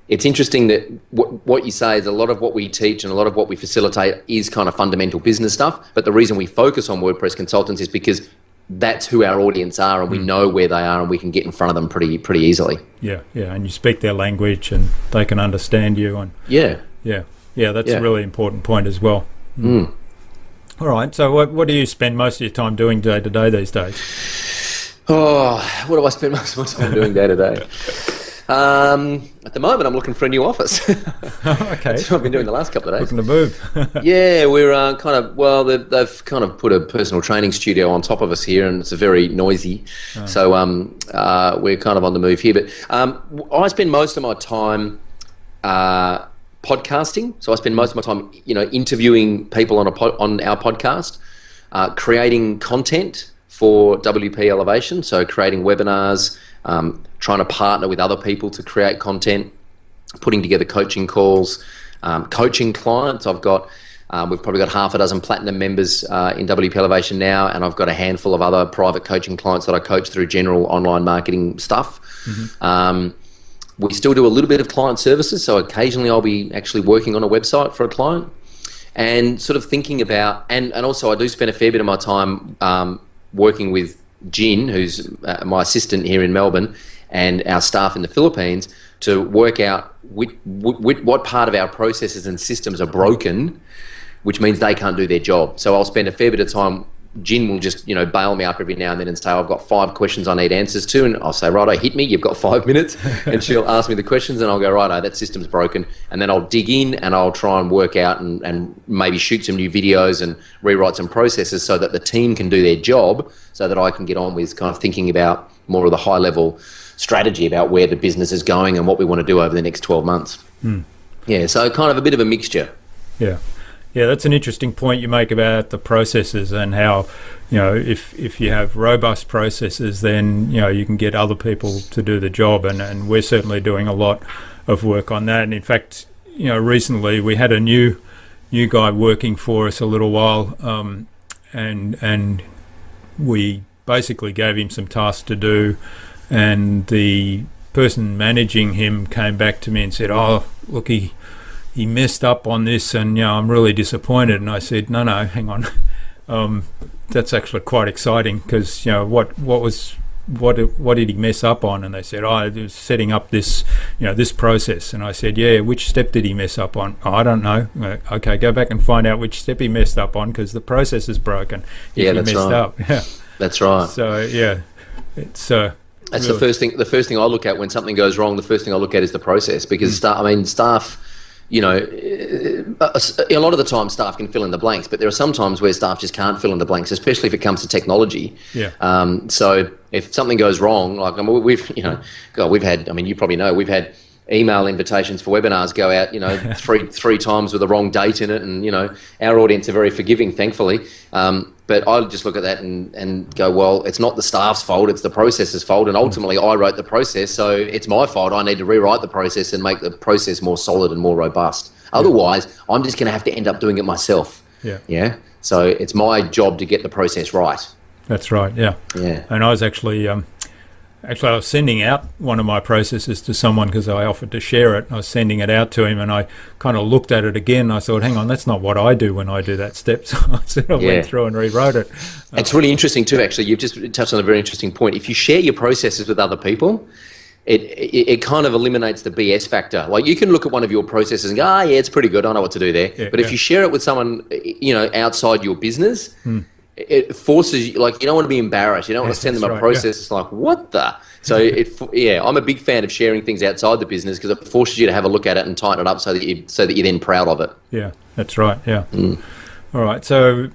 it's interesting that what you say is a lot of what we teach and a lot of what we facilitate is kind of fundamental business stuff. But the reason we focus on WordPress consultants is because that's who our audience are, and we know where they are, and we can get in front of them pretty easily. Yeah, and you speak their language, and they can understand you. And that's a really important point as well. All right, so what do you spend most of your time doing day to day these days? Oh, what do I spend most of my time doing day to day? At the moment, I'm looking for a new office. Okay. That's what I've been doing the last couple of days. Looking to move. Yeah, we're they've kind of put a personal training studio on top of us here, and it's very noisy. Oh. So we're kind of on the move here. But I spend most of my time podcasting. So I spend most of my time, interviewing people on our podcast, creating content for WP Elevation. So creating webinars, trying to partner with other people to create content, putting together coaching calls, coaching clients. We've probably got half a dozen platinum members in WP Elevation now, and I've got a handful of other private coaching clients that I coach through general online marketing stuff. Mm-hmm. We still do a little bit of client services, so occasionally I'll be actually working on a website for a client and sort of thinking about, and also I do spend a fair bit of my time working with Jin, who's my assistant here in Melbourne, and our staff in the Philippines to work out what part of our processes and systems are broken, which means they can't do their job. So I'll spend a fair bit of time. Jin will just, bail me up every now and then and say, I've got 5 questions I need answers to. And I'll say, righto, hit me, you've got 5 minutes. And she'll ask me the questions and I'll go, righto, that system's broken. And then I'll dig in and I'll try and work out and maybe shoot some new videos and rewrite some processes so that the team can do their job, so that I can get on with kind of thinking about more of the high level strategy about where the business is going and what we want to do over the next 12 months. Yeah, so kind of a bit of a mixture. Yeah, that's an interesting point you make about the processes and how, if you have robust processes, then, you can get other people to do the job. And we're certainly doing a lot of work on that. And in fact, recently we had a new guy working for us a little while, and we basically gave him some tasks to do. And the person managing him came back to me and said, "Oh, look, he messed up on this, and I'm really disappointed." And I said, no, hang on, that's actually quite exciting, because what did he mess up on? And they said, it was setting up this this process. And I said, yeah, which step did he mess up on? I don't know. Okay, go back and find out which step he messed up on, because the process is broken. That's right. Up. Yeah, that's right. So it's that's really the first thing I look at when something goes wrong. The first thing I look at is the process, because staff. A lot of the time staff can fill in the blanks, but there are some times where staff just can't fill in the blanks, especially if it comes to technology. Yeah. So if something goes wrong, like we've had, you probably know, we've had email invitations for webinars go out, three times with the wrong date in it, and our audience are very forgiving, thankfully. But I just look at that and go, well, it's not the staff's fault, it's the process's fault, and ultimately I wrote the process, so it's my fault. I need to rewrite the process and make the process more solid and more robust. Otherwise, I'm just going to have to end up doing it myself. Yeah. So it's my job to get the process right. That's right. Yeah. And I was actually I was sending out one of my processes to someone because I offered to share it. I was sending it out to him, and I kind of looked at it again. And I thought, hang on, that's not what I do when I do that step. So I sort of went through and rewrote it. It's really interesting too, actually. You've just touched on a very interesting point. If you share your processes with other people, it kind of eliminates the BS factor. Like, you can look at one of your processes and go, yeah, it's pretty good, I know what to do there. But if you share it with someone, outside your business, it forces you, like, you don't want to be embarrassed. You don't want to send them a process. It's like, what the? So I'm a big fan of sharing things outside the business, because it forces you to have a look at it and tighten it up so that you're then proud of it. Yeah, that's right. Yeah. All right. So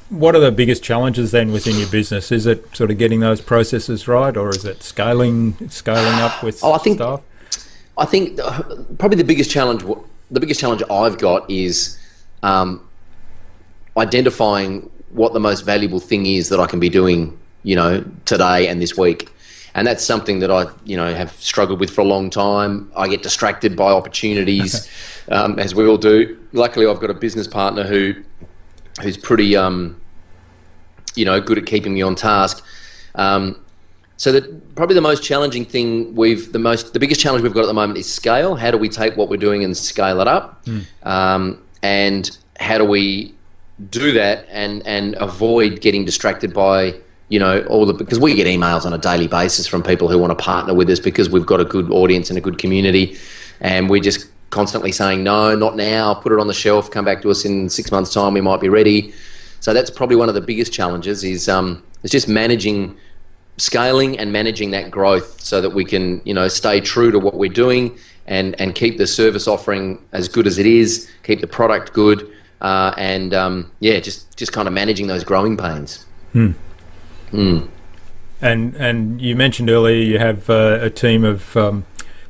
what are the biggest challenges then within your business? Is it sort of getting those processes right, or is it scaling up with staff? I think probably the biggest challenge I've got is identifying what the most valuable thing is that I can be doing, today and this week. And that's something that I, have struggled with for a long time. I get distracted by opportunities, as we all do. Luckily, I've got a business partner who's pretty, good at keeping me on task. So that probably the most challenging thing the biggest challenge we've got at the moment is scale. How do we take what we're doing and scale it up? And how do we do that and avoid getting distracted by because we get emails on a daily basis from people who want to partner with us because we've got a good audience and a good community, and we're just constantly saying, no, not now, put it on the shelf, come back to us in 6 months' time, we might be ready. So that's probably one of the biggest challenges is just scaling and managing that growth so that we can stay true to what we're doing and keep the service offering as good as it is, keep the product good, just kind of managing those growing pains. And you mentioned earlier you have a team of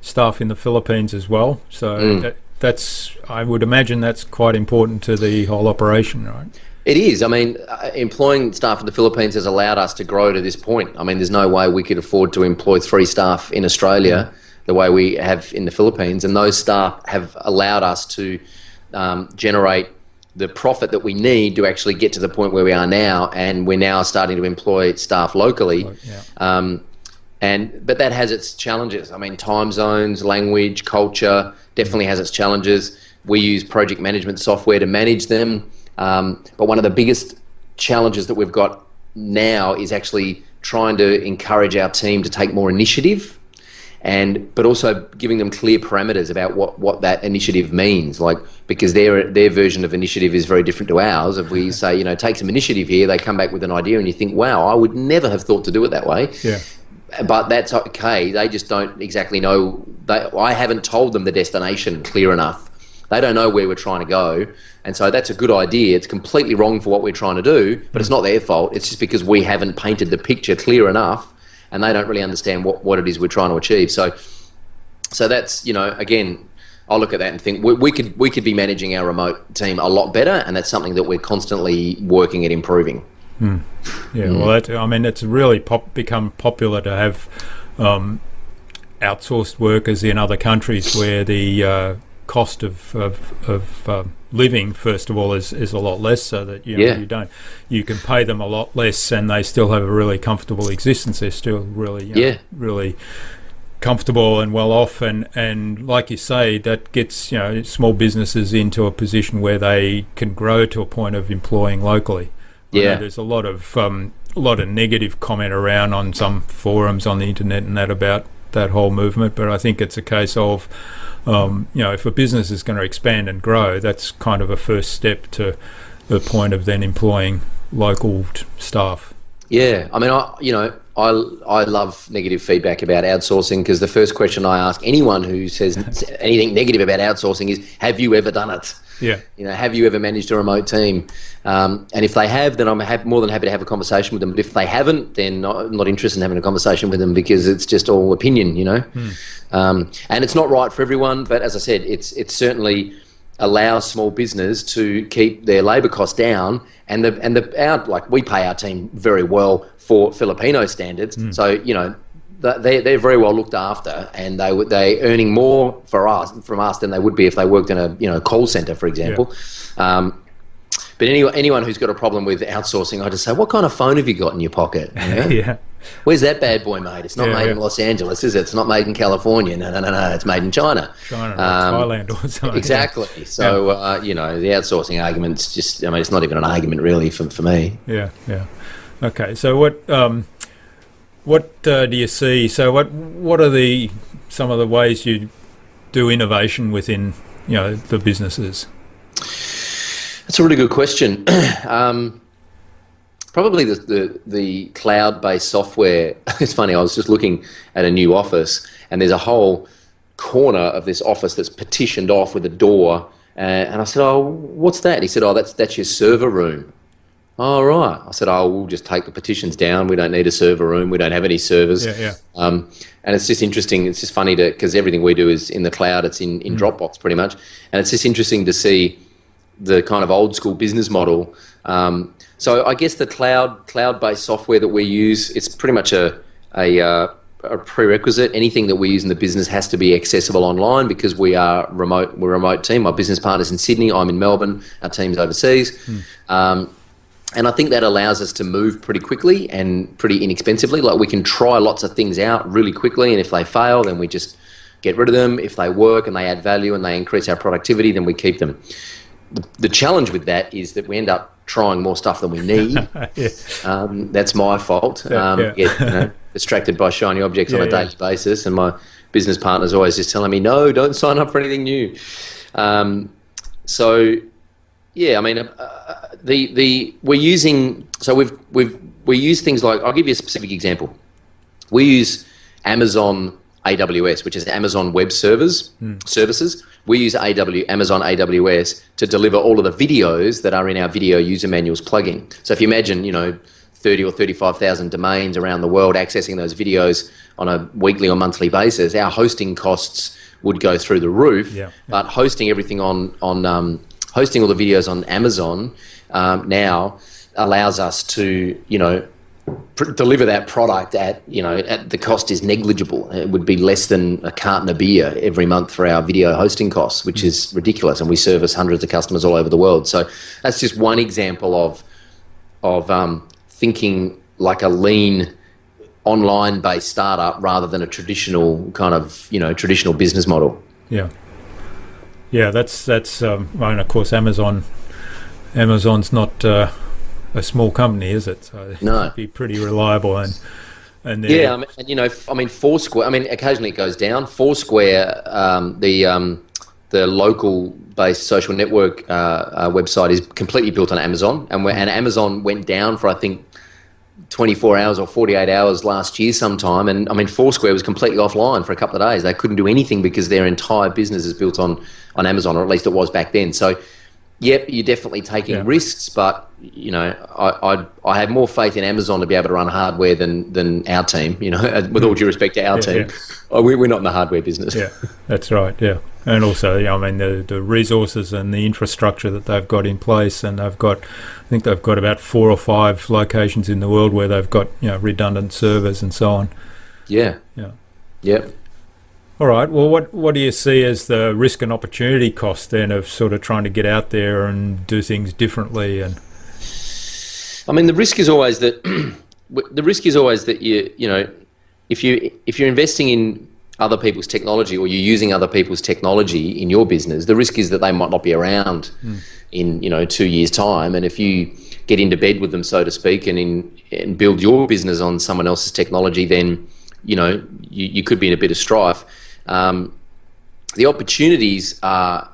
staff in the Philippines as well. So that's, I would imagine that's quite important to the whole operation, right? It is. I mean, employing staff in the Philippines has allowed us to grow to this point. I mean, there's no way we could afford to employ 3 staff in Australia the way we have in the Philippines, and those staff have allowed us to generate the profit that we need to actually get to the point where we are now, and we're now starting to employ staff locally. But that has its challenges. I mean, time zones, language, culture definitely has its challenges. We use project management software to manage them. But one of the biggest challenges that we've got now is actually trying to encourage our team to take more initiative, but also giving them clear parameters about what that initiative means. Like, because their version of initiative is very different to ours. If we say, take some initiative here, they come back with an idea and you think, wow, I would never have thought to do it that way. Yeah. But that's okay. They just don't exactly know. I haven't told them the destination clear enough. They don't know where we're trying to go. And so that's a good idea. It's completely wrong for what we're trying to do, but it's not their fault. It's just because we haven't painted the picture clear enough, and they don't really understand what it is we're trying to achieve. So that's, again, I'll look at that and think we could be managing our remote team a lot better, and that's something that we're constantly working at improving. Yeah, well, it's really become popular to have outsourced workers in other countries where the cost of living, first of all, is a lot less, so that you can pay them a lot less and they still have a really comfortable existence. They're still really really comfortable and well off, and like you say, that gets small businesses into a position where they can grow to a point of employing locally. There's a lot of negative comment around on some forums on the internet and that about that whole movement, but I think it's a case of if a business is going to expand and grow, that's kind of a first step to the point of then employing local staff. Yeah, I mean, I love negative feedback about outsourcing, because the first question I ask anyone who says anything negative about outsourcing is, have you ever done it? Yeah. Have you ever managed a remote team? And if they have, then I'm more than happy to have a conversation with them. But if they haven't, then I'm not interested in having a conversation with them, because it's just all opinion, And it's not right for everyone. But as I said, it certainly allows small business to keep their labour costs down, and we pay our team very well for Filipino standards. So they're very well looked after, and they're earning more from us than they would be if they worked in a call centre, for example. Yeah. But anyone who's got a problem with outsourcing, I just say, what kind of phone have you got in your pocket? Yeah. Where's that bad boy made? It's not made in Los Angeles, is it? It's not made in California. No. It's made in China. Thailand or something. Exactly. Yeah. So, the outsourcing argument's just, it's not even an argument really for me. Yeah. Okay. So what do you see? So what are some of the ways you do innovation within the businesses? That's a really good question. Probably the cloud-based software. It's funny, I was just looking at a new office, and there's a whole corner of this office that's partitioned off with a door, and I said, oh, what's that? And he said, oh, that's your server room. Oh, right. I said, oh, we'll just take the partitions down. We don't need a server room. We don't have any servers. Yeah. And it's just interesting. It's just funny because everything we do is in the cloud. It's in Dropbox pretty much. And it's just interesting to see the kind of old school business model. So I guess the cloud-based software that we use, it's pretty much a prerequisite. Anything that we use in the business has to be accessible online, because we're a remote team. My business partner's in Sydney, I'm in Melbourne, our team's overseas. And I think that allows us to move pretty quickly and pretty inexpensively. Like, we can try lots of things out really quickly, and if they fail, then we just get rid of them. If they work and they add value and they increase our productivity, then we keep them. The challenge with that is that we end up trying more stuff than we need. That's my fault. Get distracted by shiny objects on a daily basis, and my business partner's always just telling me, no, don't sign up for anything new. We use things like, I'll give you a specific example. We use Amazon AWS, which is Amazon Web Services. We use Amazon AWS to deliver all of the videos that are in our video user manuals plugin. So if you imagine, 30 or 35,000 domains around the world accessing those videos on a weekly or monthly basis, our hosting costs would go through the roof. But hosting everything hosting all the videos on Amazon now allows us to, deliver that product at the cost is negligible. It would be less than a carton of beer every month for our video hosting costs, which is ridiculous. And we service hundreds of customers all over the world. So that's just one example of thinking like a lean online-based startup rather than a traditional kind of traditional business model. That's and of course Amazon's not a small company, is it? So no, it'd be pretty reliable and Foursquare. Occasionally it goes down. Foursquare, the local-based social network website is completely built on Amazon, and Amazon went down for I think 24 hours or 48 hours last year sometime, and Foursquare was completely offline for a couple of days. They couldn't do anything because their entire business is built on Amazon, or at least it was back then. So, yep, you're definitely taking risks, but I have more faith in Amazon to be able to run hardware than our team. With all due respect to our team, we're not in the hardware business. Yeah, that's right. Yeah, and also, the resources and the infrastructure that they've got in place, and I think they've got about 4 or 5 locations in the world where they've got redundant servers and so on. Yeah. Yep. All right. Well, what do you see as the risk and opportunity cost then of sort of trying to get out there and do things differently? And the risk is always that if you're investing in other people's technology, or you're using other people's technology in your business, the risk is that they might not be around in 2 years' time. And if you get into bed with them, so to speak, and build your business on someone else's technology, then you could be in a bit of strife. The opportunities I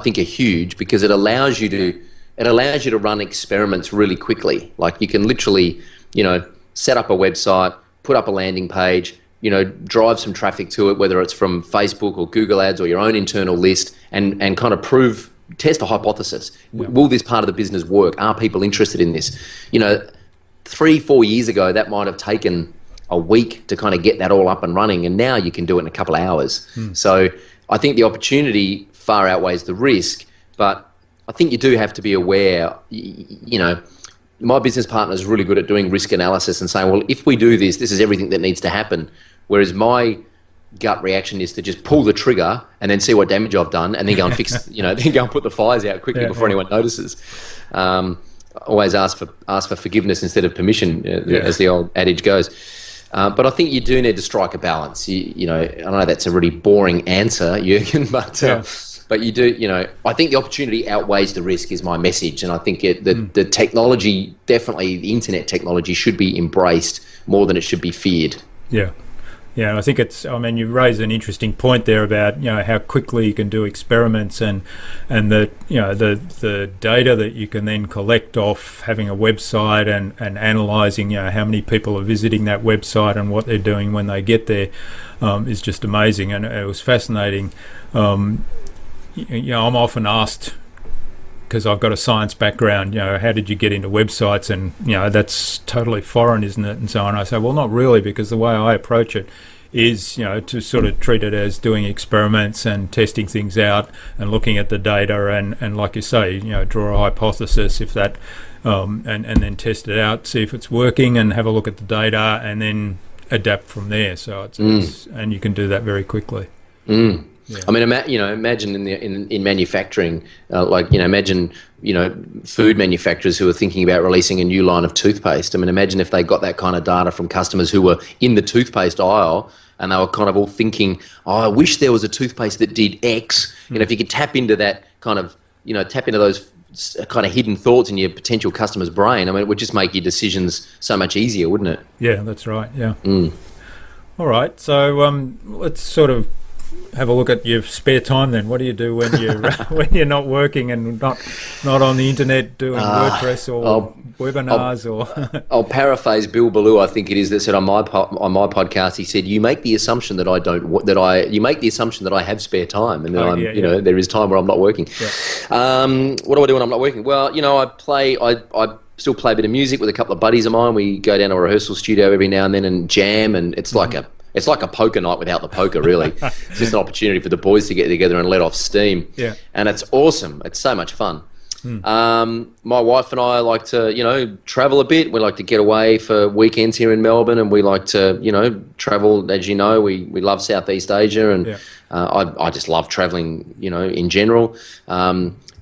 think are huge, because it allows you to run experiments really quickly. Like you can literally, set up a website, put up a landing page, drive some traffic to it, whether it's from Facebook or Google Ads or your own internal list, and kind of test a hypothesis. Will this part of the business work? Are people interested in this? 3-4 years ago, that might have taken a week to kind of get that all up and running, and now you can do it in a couple of hours. So I think the opportunity far outweighs the risk, but I think you do have to be aware. My business partner is really good at doing risk analysis and saying, well, if we do this, this is everything that needs to happen. Whereas my gut reaction is to just pull the trigger and then see what damage I've done, and then go and fix, then go and put the fires out quickly before anyone notices. Always ask for forgiveness instead of permission, as the old adage goes. But I think you do need to strike a balance. I know that's a really boring answer, Jürgen, but you do. I think the opportunity outweighs the risk is my message, and I think the technology, definitely the internet technology, should be embraced more than it should be feared. Yeah, I think you raise an interesting point there about how quickly you can do experiments, and the the data that you can then collect off having a website and analysing how many people are visiting that website and what they're doing when they get there is just amazing. And it was fascinating. I'm often asked, because I've got a science background, how did you get into websites? And, that's totally foreign, isn't it? And so on. I say, well, not really, because the way I approach it is, to sort of treat it as doing experiments and testing things out and looking at the data and like you say, draw a hypothesis if that, and then test it out, see if it's working, and have a look at the data and then adapt from there. So it's and you can do that very quickly. Yeah. Imagine in manufacturing, imagine food manufacturers who are thinking about releasing a new line of toothpaste. Imagine if they got that kind of data from customers who were in the toothpaste aisle, and they were kind of all thinking, I wish there was a toothpaste that did X. If you could tap into that kind of, tap into those kind of hidden thoughts in your potential customer's brain, it would just make your decisions so much easier, wouldn't it? Yeah, that's right. Yeah. All right. So let's sort of have a look at your spare time then. What do you do when you're when you're not working and not on the internet doing WordPress or webinars? I'll paraphrase Bill Ballou, I think it is, that said on my podcast, he said, you make the assumption that you make the assumption that I have spare time, and that there is time where I'm not working. What do I do when I'm not working? Well, I still play a bit of music with a couple of buddies of mine. We go down to a rehearsal studio every now and then and jam, and it's like a poker night without the poker, really. It's just an opportunity for the boys to get together and let off steam. Yeah. And it's awesome. It's so much fun. My wife and I like to, travel a bit. We like to get away for weekends here in Melbourne, and we like to, travel. As you know, we love Southeast Asia, and I just love traveling, in general.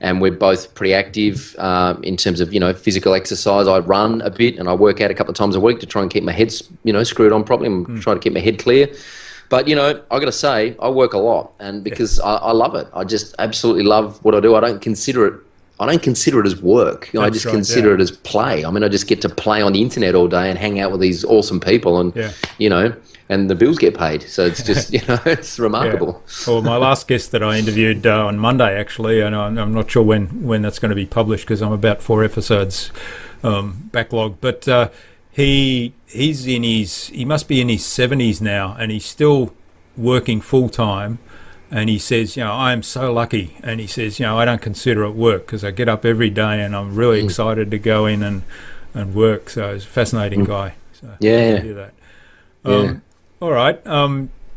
And we're both pretty active in terms of, physical exercise. I run a bit and I work out a couple of times a week to try and keep my head, screwed on properly and try to keep my head clear. But, I got to say, I work a lot, and because I love it. I just absolutely love what I do. I don't consider it as work. I just consider it as play. I mean, I just get to play on the internet all day and hang out with these awesome people, and and the bills get paid. So it's just it's remarkable. Yeah. Well, my last guest that I interviewed on Monday, actually, and I'm not sure when that's going to be published because I'm about 4 episodes backlog. But he must be in his 70s now, and he's still working full time. And he says, I am so lucky. And he says, I don't consider it work because I get up every day and I'm really excited to go in and work. So he's a fascinating guy. So yeah. To hear that. All right.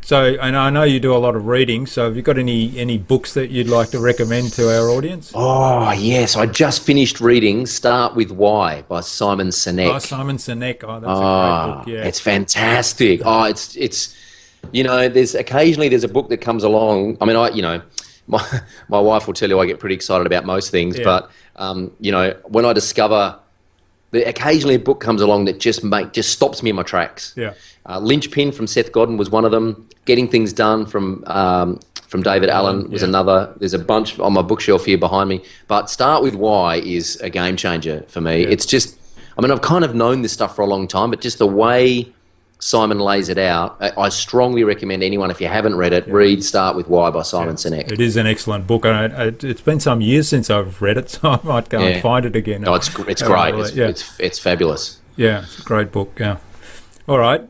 So, and I know you do a lot of reading. So have you got any books that you'd like to recommend to our audience? Oh, yes. I just finished reading Start With Why by Simon Sinek. Oh, Simon Sinek. Oh, that's a great book. Yeah. It's fantastic. Oh, it's there's occasionally a book that comes along. I mean, my wife will tell you I get pretty excited about most things, but when I discover that occasionally a book comes along that just stops me in my tracks. Yeah. Linchpin from Seth Godin was one of them. Getting Things Done from David Allen was another. There's a bunch on my bookshelf here behind me. But Start With Why is a game changer for me. Yeah. It's just, I've kind of known this stuff for a long time, but just the way Simon lays it out, I strongly recommend anyone, if you haven't read it, read Start With Why by Simon Sinek. It is an excellent book. It's been some years since I've read it, so I might go and find it again. No, it's great. It's fabulous. Yeah, it's a great book, yeah. All right,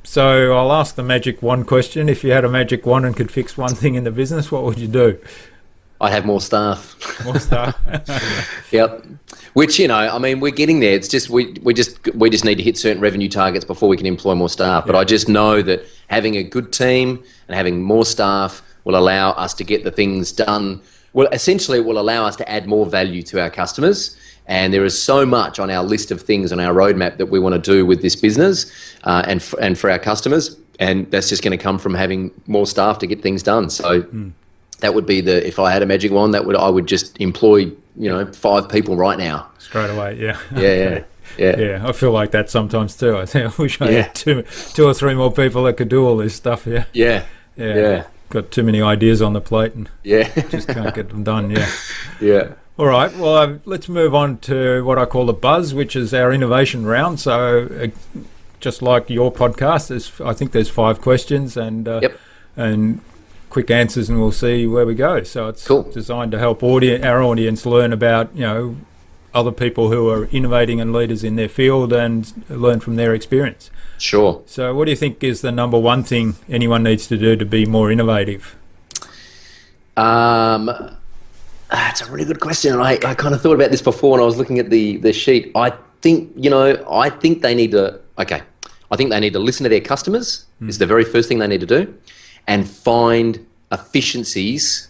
so I'll ask the magic wand question. If you had a magic wand and could fix one thing in the business, what would you do? I'd have more staff. More staff. Yep. Which we're getting there. It's just we just need to hit certain revenue targets before we can employ more staff. But I just know that having a good team and having more staff will allow us to get the things done. Well, essentially, it will allow us to add more value to our customers. And there is so much on our list of things on our roadmap that we want to do with this business and for our customers. And that's just going to come from having more staff to get things done. So. That would be if I had a magic wand, I would just employ, 5 people right now. Straight away, yeah. Yeah. Yeah, I feel like that sometimes too. I think I wish I had two or three more people that could do all this stuff, Yeah. Got too many ideas on the plate and just can't get them done, Yeah. All right, well, let's move on to what I call the buzz, which is our innovation round. So just like your podcast, I think there's 5 questions and quick answers, and we'll see where we go. So it's designed to help our audience learn about other people who are innovating and leaders in their field and learn from their experience. Sure. So what do you think is the number one thing anyone needs to do to be more innovative? That's a really good question. I kind of thought about this before when I was looking at the sheet. I think they need to listen to their customers. Is the very first thing they need to do. And find efficiencies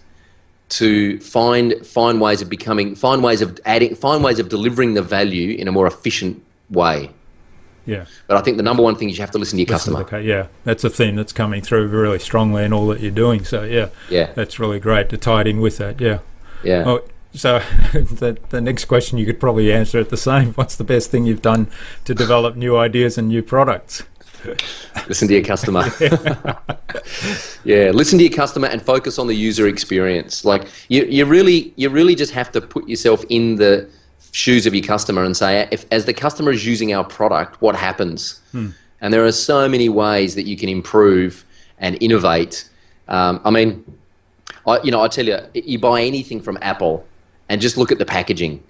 to find ways of delivering the value in a more efficient way. Yeah. But I think the number one thing is you have to listen to your customer. Okay, that's a theme that's coming through really strongly in all that you're doing. So that's really great to tie it in with that. Yeah. Oh, so the next question you could probably answer it the same. What's the best thing you've done to develop new ideas and new products? Listen to your customer. Listen to your customer and focus on the user experience. Like you really just have to put yourself in the shoes of your customer and say, as the customer is using our product, what happens? And there are so many ways that you can improve and innovate. I tell you, you buy anything from Apple and just look at the packaging.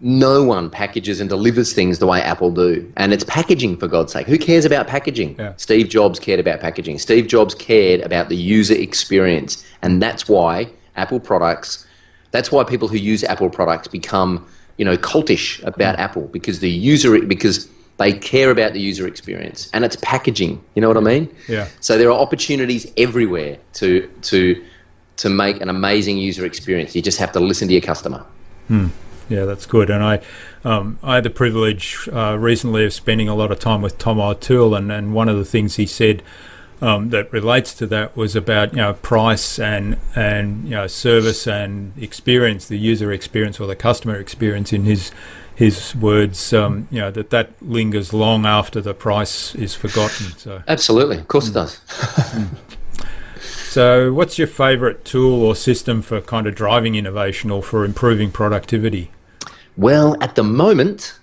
No one packages and delivers things the way Apple do. And it's packaging, for God's sake. Who cares about packaging? Yeah. Steve Jobs cared about packaging. Steve Jobs cared about the user experience. And that's why people who use Apple products become cultish about Apple because because they care about the user experience, and it's packaging. You know what I mean? Yeah. So there are opportunities everywhere to make an amazing user experience. You just have to listen to your customer. Yeah, that's good. And I had the privilege recently of spending a lot of time with Tom O'Toole, and one of the things he said that relates to that was about price and service and experience, the user experience or the customer experience in his words. That lingers long after the price is forgotten. So absolutely, of course it does. So, what's your favourite tool or system for kind of driving innovation or for improving productivity? Well, at the moment,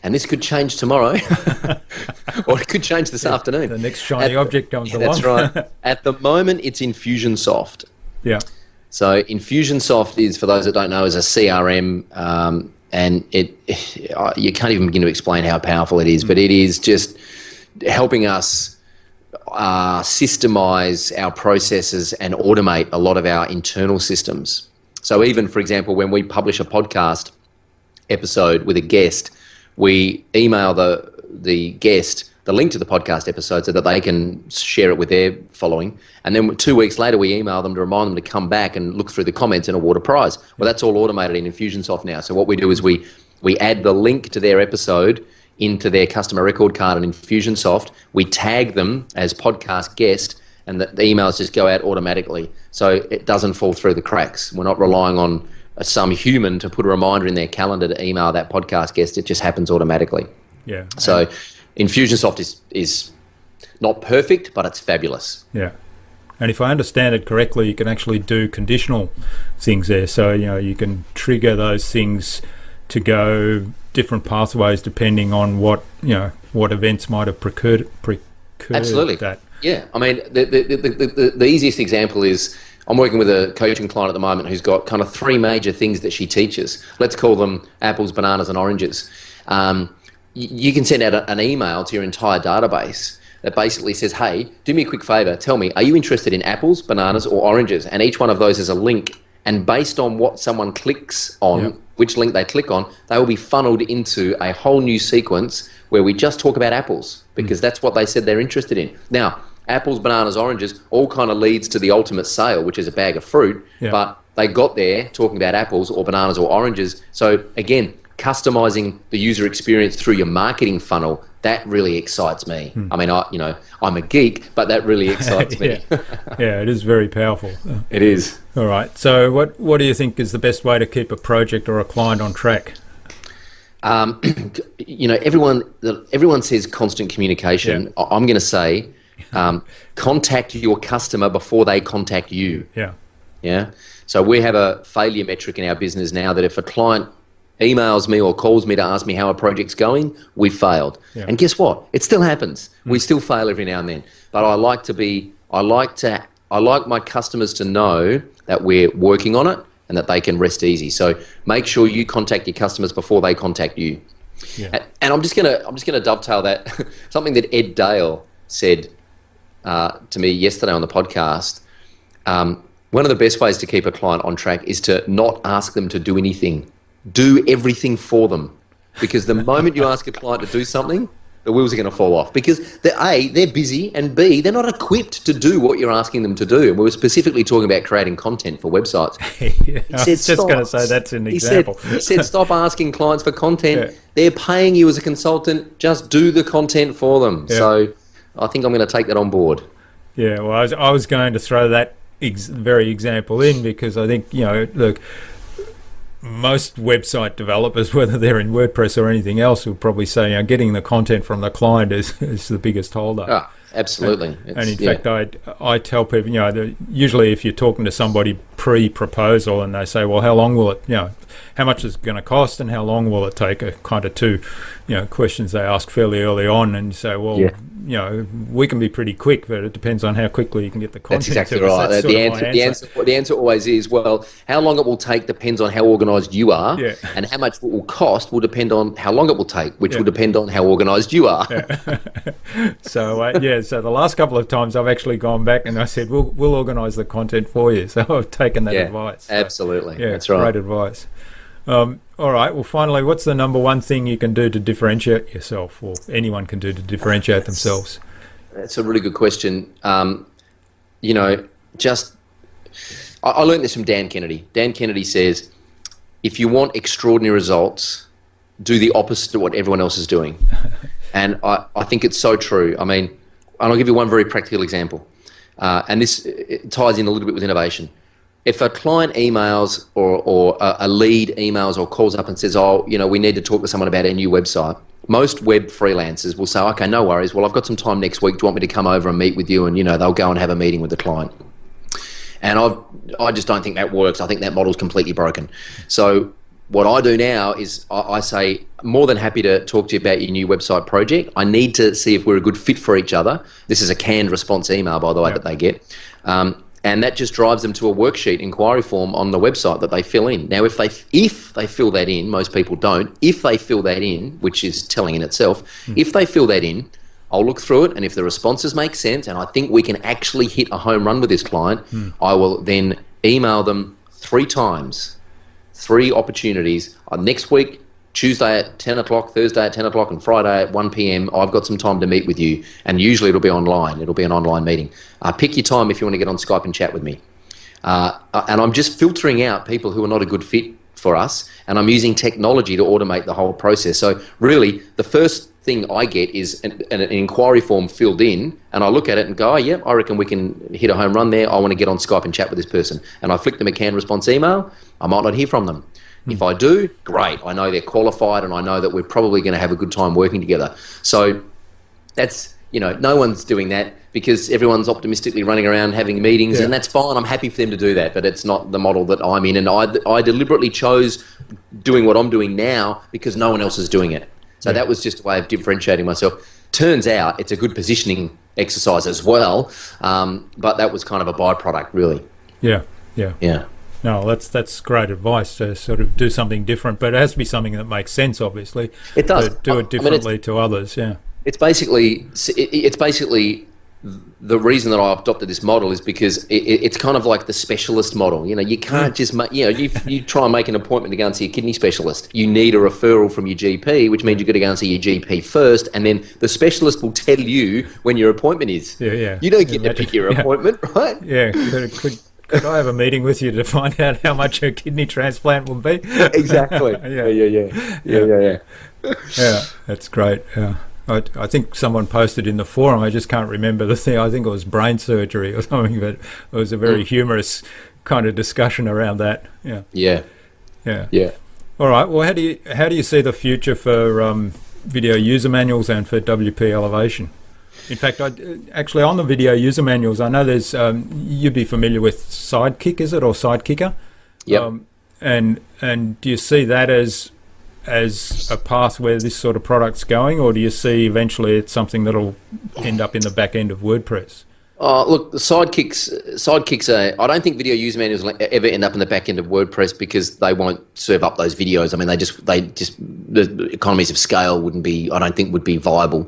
and this could change tomorrow, or it could change this afternoon. The next shiny object comes along. That's right. At the moment, it's Infusionsoft. Yeah. So Infusionsoft is, for those that don't know, is a CRM, and you can't even begin to explain how powerful it is, but it is just helping us systemize our processes and automate a lot of our internal systems. So even, for example, when we publish a podcast episode with a guest, we email the guest the link to the podcast episode so that they can share it with their following. And then 2 weeks later, we email them to remind them to come back and look through the comments and award a prize. Well, that's all automated in Infusionsoft now. So what we do is we add the link to their episode into their customer record card in Infusionsoft. We tag them as podcast guest, and the emails just go out automatically. So it doesn't fall through the cracks. We're not relying on some human to put a reminder in their calendar to email that podcast guest. It just happens automatically. Yeah. So Infusionsoft is not perfect, but it's fabulous. Yeah. And if I understand it correctly, you can actually do conditional things there. So, you can trigger those things to go different pathways depending on what events might have procured Absolutely. that. Yeah. I mean, the easiest example is I'm working with a coaching client at the moment who's got kind of 3 major things that she teaches. Let's call them apples, bananas, and oranges. You can send out an email to your entire database that basically says, hey, do me a quick favor, tell me, are you interested in apples, bananas, or oranges? And each one of those is a link. And based on what someone clicks on, which link they click on, they will be funneled into a whole new sequence where we just talk about apples because that's what they said they're interested in. Now, apples, bananas, oranges all kind of leads to the ultimate sale, which is a bag of fruit, but they got there talking about apples or bananas or oranges. So again, customizing the user experience through your marketing funnel, that really excites me. I mean, I'm a geek, but that really excites me. Yeah, it is very powerful. It is. All right. So what do you think is the best way to keep a project or a client on track? Everyone says constant communication. Yeah. I'm going to say contact your customer before they contact you. Yeah. Yeah. So we have a failure metric in our business now that if a client emails me or calls me to ask me how a project's going, we failed. Yeah. And guess what? It still happens. We still fail every now and then. But I like my customers to know that we're working on it and that they can rest easy. So make sure you contact your customers before they contact you. Yeah. And I'm just gonna dovetail that something that Ed Dale said to me yesterday on the podcast. One of the best ways to keep a client on track is to not ask them to do anything. Do everything for them, because the moment you ask a client to do something, the wheels are going to fall off because they're busy, and B, they're not equipped to do what you're asking them to do. And we were specifically talking about creating content for websites. I was just going to say that's an example. He said, stop asking clients for content. Yeah. They're paying you as a consultant. Just do the content for them. Yeah. So I think I'm going to take that on board. Yeah, well, I was going to throw that very example in because I think, look, most website developers, whether they're in WordPress or anything else, will probably say getting the content from the client is the biggest holdup. Ah, absolutely. And in fact, I tell people, usually if you're talking to somebody pre-proposal and they say, well, how long will it, how much is it going to cost and how long will it take, are kind of 2 questions they ask fairly early on, and you say, well, we can be pretty quick, but it depends on how quickly you can get the content. That's exactly right. The answer always is, well, how long it will take depends on how organised you are, and how much it will cost will depend on how long it will take, which will depend on how organised you are. So the last couple of times I've actually gone back and I said, we'll organise the content for you. So I've taken that advice. So, absolutely. That's right. Great advice. All All right. Well, finally, what's the number one thing you can do to differentiate yourself, or anyone can do to differentiate themselves? That's a really good question. You know, I learned this from Dan Kennedy. Dan Kennedy says, if you want extraordinary results, do the opposite of what everyone else is doing. And I think it's so true. I mean, and I'll give you one very practical example. And this ties in a little bit with innovation. If a client emails or a lead emails or calls up and says, oh, you know, we need to talk to someone about our new website, most web freelancers will say, okay, no worries. Well, I've got some time next week. Do you want me to come over and meet with you? And, you know, they'll go and have a meeting with the client. And I just don't think that works. I think that model's completely broken. So what I do now is I say, more than happy to talk to you about your new website project. I need to see if we're a good fit for each other. This is a canned response email, by the way, that they get. And that just drives them to a worksheet inquiry form on the website that they fill in. Now, if they fill that in, most people don't, if they fill that in, which is telling in itself, if they fill that in, I'll look through it, and if the responses make sense and I think we can actually hit a home run with this client, I will then email them 3 times, 3 opportunities. Next week, Tuesday at 10 o'clock, Thursday at 10 o'clock, and Friday at 1 p.m, I've got some time to meet with you. And usually it'll be online. It'll be an online meeting. Pick your time if you want to get on Skype and chat with me. And I'm just filtering out people who are not a good fit for us, and I'm using technology to automate the whole process. So really, the first thing I get is an inquiry form filled in, and I look at it and go, oh, yeah, I reckon we can hit a home run there. I want to get on Skype and chat with this person. And I flick them a canned response email. I might not hear from them. If I do, great. I know they're qualified, and I know that we're probably going to have a good time working together. So that's, you know, no one's doing that because everyone's optimistically running around having meetings, and that's fine. I'm happy for them to do that, but it's not the model that I'm in. And I deliberately chose doing what I'm doing now because no one else is doing it. So that was just a way of differentiating myself. Turns out it's a good positioning exercise as well, but that was kind of a byproduct, really. Yeah. No, that's great advice to sort of do something different, but it has to be something that makes sense, obviously. It does. Do it differently to others, It's basically the reason that I adopted this model is because it's kind of like the specialist model. You know, you can't just make, you know, you try and make an appointment to go and see a kidney specialist. You need a referral from your GP, which means you've got to go and see your GP first, and then the specialist will tell you when your appointment is. Yeah. You don't get to pick your appointment, right? Yeah. Could I have a meeting with you to find out how much a kidney transplant will be? Exactly. Yeah. Yeah, that's great. Yeah. I think someone posted in the forum, I just can't remember the thing, I think it was brain surgery or something, but it was a very humorous kind of discussion around that. Yeah. All right, well, how do you see the future for video user manuals and for WP Elevation? In fact, actually on the video user manuals, I know there's, you'd be familiar with Sidekick, is it, or Sidekicker? Yep. And do you see that as a path where this sort of product's going, or do you see eventually it's something that'll end up in the back end of WordPress? Look, the sidekicks are, I don't think video user manuals will ever end up in the back end of WordPress because they won't serve up those videos. I mean, the economies of scale would be viable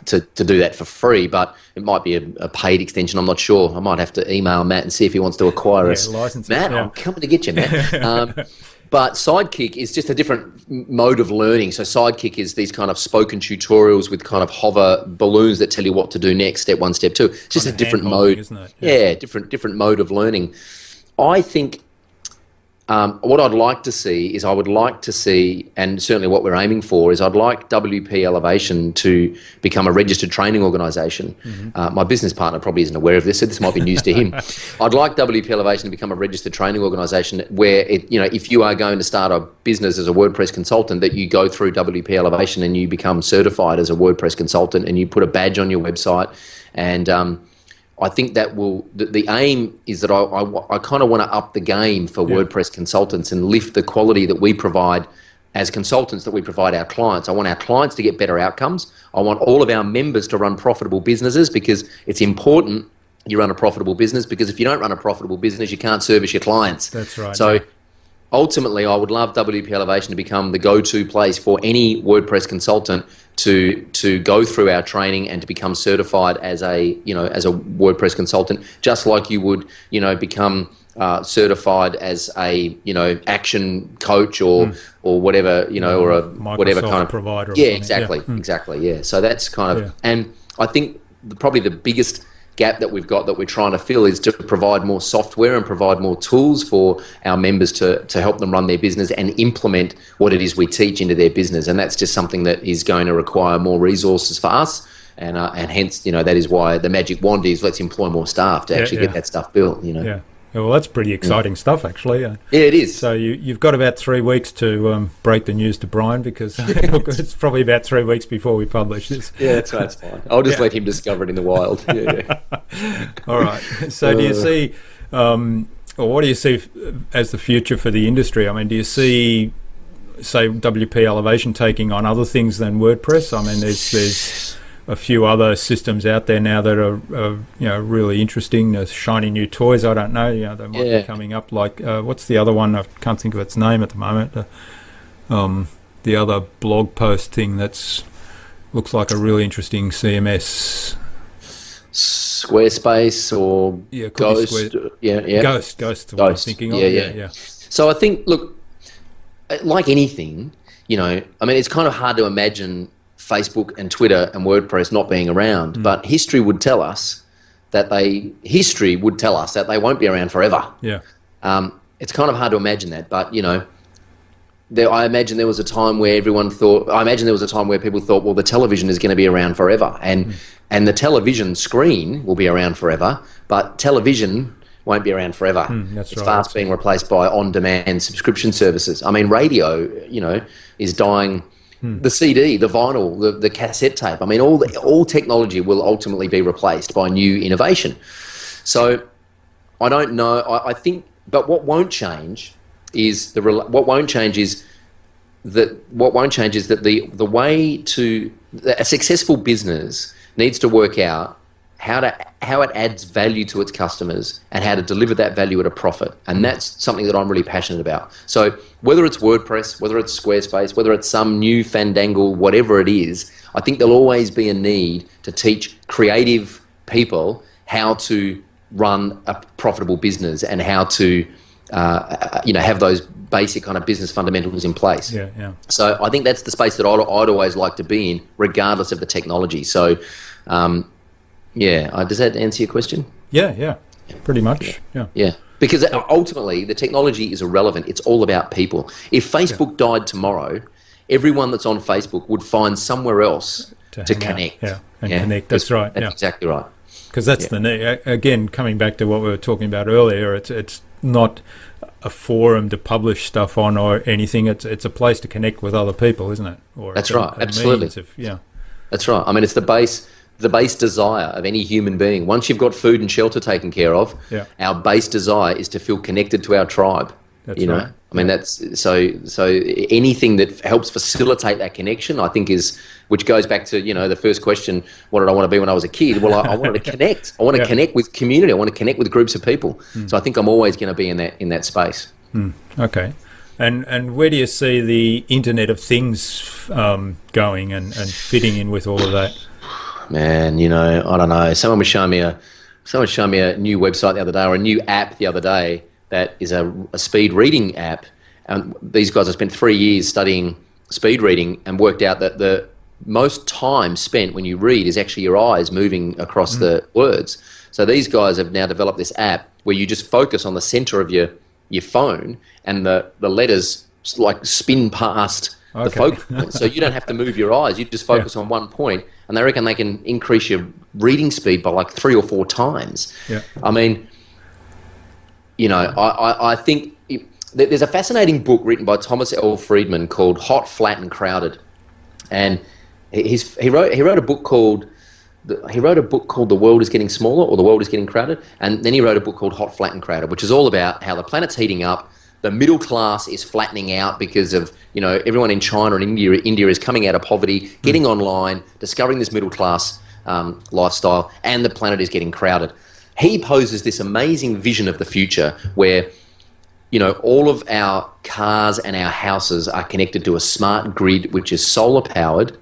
to do that for free, but it might be a paid extension. I'm not sure. I might have to email Matt and see if he wants to acquire us. Matt, I'm coming to get you, Matt. But Sidekick is just a different mode of learning. So Sidekick is these kind of spoken tutorials with kind of hover balloons that tell you what to do next, step 1, step 2. It's just a different mode, isn't it? Yeah, different mode of learning. I think what I'd like to see is and certainly what we're aiming for is I'd like WP Elevation to become a registered training organisation. My business partner probably isn't aware of this, so this might be news to him. I'd like WP Elevation to become a registered training organisation where, if you are going to start a business as a WordPress consultant, that you go through WP Elevation and you become certified as a WordPress consultant and you put a badge on your website. And I think that the aim is that I kind of want to up the game for WordPress consultants and lift the quality that we provide as consultants that we provide our clients. I want our clients to get better outcomes. I want all of our members to run profitable businesses because it's important you run a profitable business, because if you don't run a profitable business, you can't service your clients. That's right. So ultimately, I would love WP Elevation to become the go-to place for any WordPress consultant to go through our training and to become certified as a WordPress consultant, just like you would become certified as a action coach or whatever or a Microsoft whatever kind of provider. Exactly. Yeah. So that's kind of and I think probably the biggest gap that we've got that we're trying to fill is to provide more software and provide more tools for our members to help them run their business and implement what it is we teach into their business. And that's just something that is going to require more resources for us. And hence, that is why the magic wand is let's employ more staff to actually get that stuff built, Yeah. Well, that's pretty exciting stuff, actually. Yeah, it is. So you've got about 3 weeks to break the news to Brian, because it's probably about 3 weeks before we publish this. Yeah, that's fine. I'll just let him discover it in the wild. Yeah. All right. So do you see, or what do you see as the future for the industry? I mean, do you see, say, WP Elevation taking on other things than WordPress? I mean, there's a few other systems out there now that are really interesting. There's shiny new toys. I don't know. They might be coming up. Like what's the other one? I can't think of its name at the moment. The other blog post thing looks like a really interesting CMS. Squarespace or Ghost. Ghost. What I'm thinking of. Yeah. So I think, look, like anything, I mean, it's kind of hard to imagine Facebook and Twitter and WordPress not being around, but history would tell us that they won't be around forever. Yeah. It's kind of hard to imagine that, but I imagine there was a time where people thought, well, the television is going to be around forever, and the television screen will be around forever, but television won't be around forever. It's fast being replaced by on-demand subscription services. I mean, radio, is dying. The CD, the vinyl, the cassette tape. I mean, all technology will ultimately be replaced by new innovation. So I don't know. I think, but what won't change is the way to a successful business needs to work out how it adds value to its customers and how to deliver that value at a profit. And that's something that I'm really passionate about. So whether it's WordPress, whether it's Squarespace, whether it's some new fandangle, whatever it is, I think there'll always be a need to teach creative people how to run a profitable business and how to have those basic kind of business fundamentals in place. Yeah. So I think that's the space that I'd always like to be in, regardless of the technology. So does that answer your question? Yeah, pretty much. Yeah. Because ultimately, the technology is irrelevant. It's all about people. If Facebook died tomorrow, everyone that's on Facebook would find somewhere else to connect. Connect. That's right. That's exactly right. Because that's the need. Again, coming back to what we were talking about earlier, it's not a forum to publish stuff on or anything. It's a place to connect with other people, isn't it? That's right. Absolutely. That's right. I mean, it's the base desire of any human being. Once you've got food and shelter taken care of, our base desire is to feel connected to our tribe. That's right. I mean, that's so anything that helps facilitate that connection, I think, which goes back to the first question, what did I want to be when I was a kid? Well, I wanted to connect. I want to connect with community. I want to connect with groups of people. So I think I'm always going to be in that space. Okay. And where do you see the Internet of Things going and fitting in with all of that? Man, I don't know. Someone showed me a new website the other day, or a new app the other day that is a speed reading app. And these guys have spent 3 years studying speed reading and worked out that the most time spent when you read is actually your eyes moving across the words. So these guys have now developed this app where you just focus on the center of your phone, and the letters like spin past the focus point. So you don't have to move your eyes. You just focus on one point, and they reckon they can increase your reading speed by like 3 or 4 times. Yeah. I mean, I think there's a fascinating book written by Thomas L. Friedman called Hot, Flat, and Crowded, and he wrote a book called The World is Getting Smaller, or The World is Getting Crowded, and then he wrote a book called Hot, Flat, and Crowded, which is all about how the planet's heating up. The middle class is flattening out because of, everyone in China and India is coming out of poverty, getting online, discovering this middle class lifestyle, and the planet is getting crowded. He poses this amazing vision of the future where, all of our cars and our houses are connected to a smart grid which is solar powered,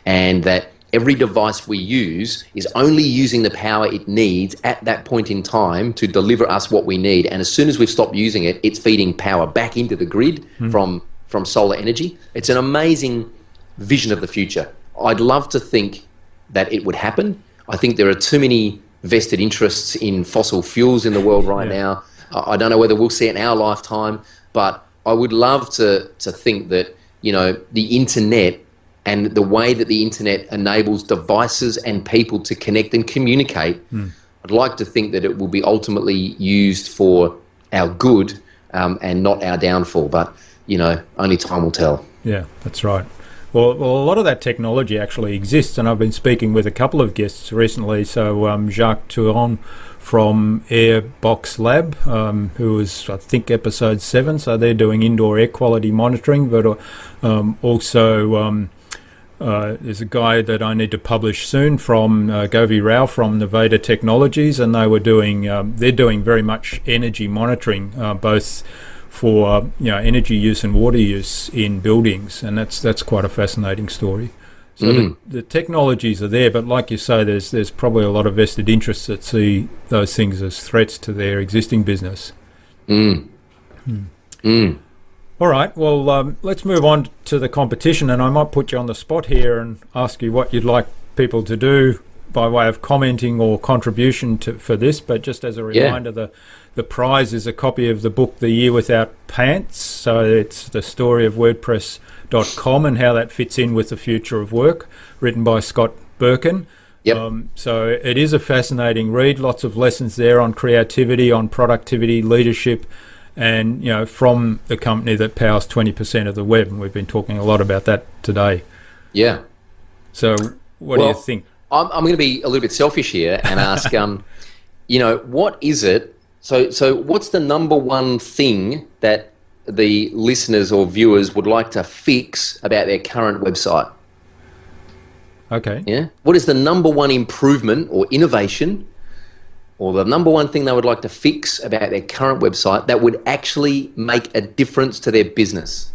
and that every device we use is only using the power it needs at that point in time to deliver us what we need. And as soon as we've stopped using it, it's feeding power back into the grid from solar energy. It's an amazing vision of the future. I'd love to think that it would happen. I think there are too many vested interests in fossil fuels in the world right now. I don't know whether we'll see it in our lifetime, but I would love to think that, you know, the internet and the way that the internet enables devices and people to connect and communicate, I'd like to think that it will be ultimately used for our good and not our downfall. But, you know, only time will tell. Yeah, that's right. Well, a lot of that technology actually exists, and I've been speaking with a couple of guests recently. So Jacques Touron from Airbox Lab, who was, I think, episode 7. So they're doing indoor air quality monitoring, but also there's a guy that I need to publish soon from Govi Rao from Nevada Technologies, and they're doing very much energy monitoring, both for energy use and water use in buildings, and that's quite a fascinating story. So the technologies are there, but like you say, there's probably a lot of vested interests that see those things as threats to their existing business. All right, well, let's move on to the competition, and I might put you on the spot here and ask you what you'd like people to do by way of commenting or contribution for this. But just as a reminder, the prize is a copy of the book The Year Without Pants. So it's the story of WordPress.com and how that fits in with the future of work, written by Scott Berkun. So it is a fascinating read, lots of lessons there on creativity, on productivity, leadership, and from the company that powers 20% of the web, and we've been talking a lot about that today. So what do you think? I'm going to be a little bit selfish here and ask what is it, so what's the number one thing that the listeners or viewers would like to fix about their current website? Okay. What is the number one improvement or innovation, or the number one thing they would like to fix about their current website that would actually make a difference to their business?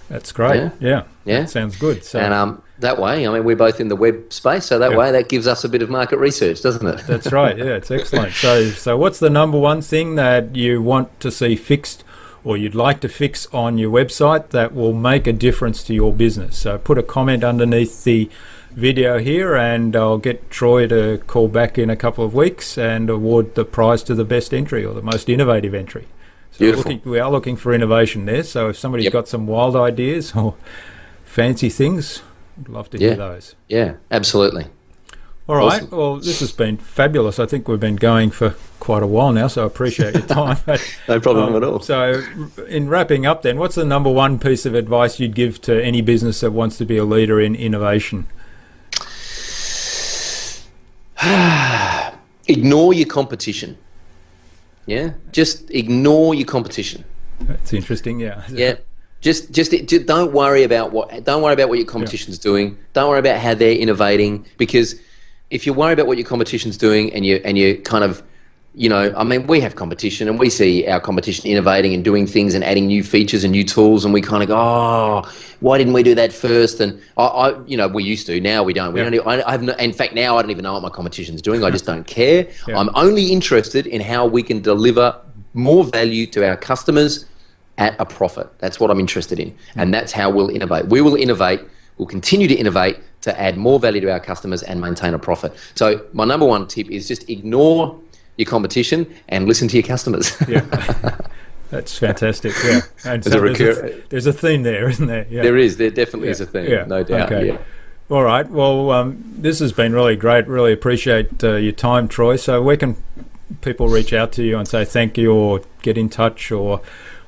That's great. Yeah. That sounds good. So, and that way, I mean, we're both in the web space, so that way that gives us a bit of market research, doesn't it? That's right. Yeah, it's excellent. So what's the number one thing that you want to see fixed, or you'd like to fix on your website that will make a difference to your business? So put a comment underneath the video here, and I'll get Troy to call back in a couple of weeks and award the prize to the best entry or the most innovative entry. So we are looking for innovation there. So if somebody's got some wild ideas or fancy things, I'd love to hear those. Yeah, absolutely. All right. Awesome. Well, this has been fabulous. I think we've been going for quite a while now, so I appreciate your time. No problem at all. So in wrapping up then, what's the number one piece of advice you'd give to any business that wants to be a leader in innovation? Ignore your competition. Just ignore your competition. That's interesting. Just don't worry about what your competition's doing. Don't worry about how they're innovating, because if you worry about what your competition's doing and you kind of, I mean, we have competition and we see our competition innovating and doing things and adding new features and new tools, and we kind of go, oh, why didn't we do that first? And we used to. Now we don't. In fact, now I don't even know what my competition's doing. I just don't care. I'm only interested in how we can deliver more value to our customers at a profit. That's what I'm interested in, and that's how we'll innovate. We will innovate. We'll continue to innovate to add more value to our customers and maintain a profit. So my number one tip is just ignore your competition and listen to your customers. That's fantastic. And so there's a theme there, isn't there? There is. There definitely is a theme, no doubt. Okay. All right. Well, this has been really great. Really appreciate your time, Troy. So where can people reach out to you and say thank you, or get in touch, or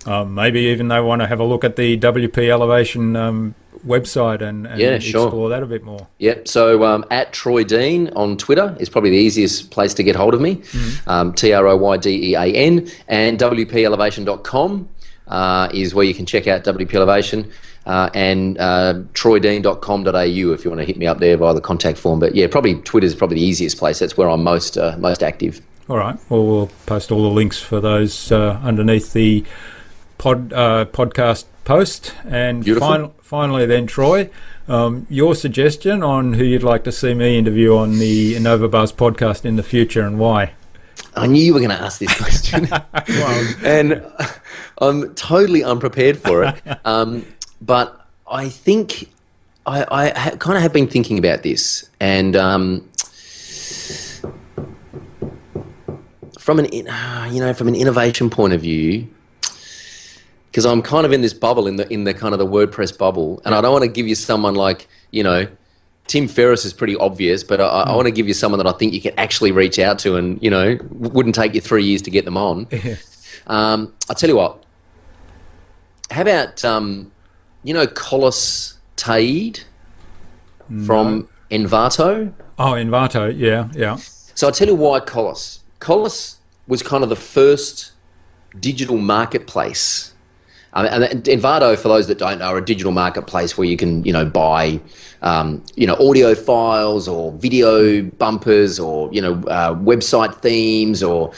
maybe even they want to have a look at the WP Elevation website and explore that a bit more? So at Troy Dean on Twitter is probably the easiest place to get hold of me. TroyDean, and WPElevation.com is where you can check out WP Elevation, and troydean.com.au if you want to hit me up there via the contact form. But probably Twitter is probably the easiest place. That's where I'm most active. All right. Well, we'll post all the links for those underneath the podcast post. And finally then, Troy, your suggestion on who you'd like to see me interview on the InnovaBuzz podcast in the future and why. I knew you were going to ask this question. And I'm totally unprepared for it. But I think I kind of have been thinking about this, and from an innovation point of view, because I'm kind of in this bubble, in the kind of the WordPress bubble, and I don't want to give you someone like, Tim Ferriss is pretty obvious, but I want to give you someone that I think you can actually reach out to, and wouldn't take you 3 years to get them on. I'll tell you what. How about Collis Taid from Envato? Oh, Envato, yeah. So I'll tell you why Collis. Collis was kind of the first digital marketplace. And Envato, for those that don't know, are a digital marketplace where you can, buy, audio files or video bumpers or, website themes or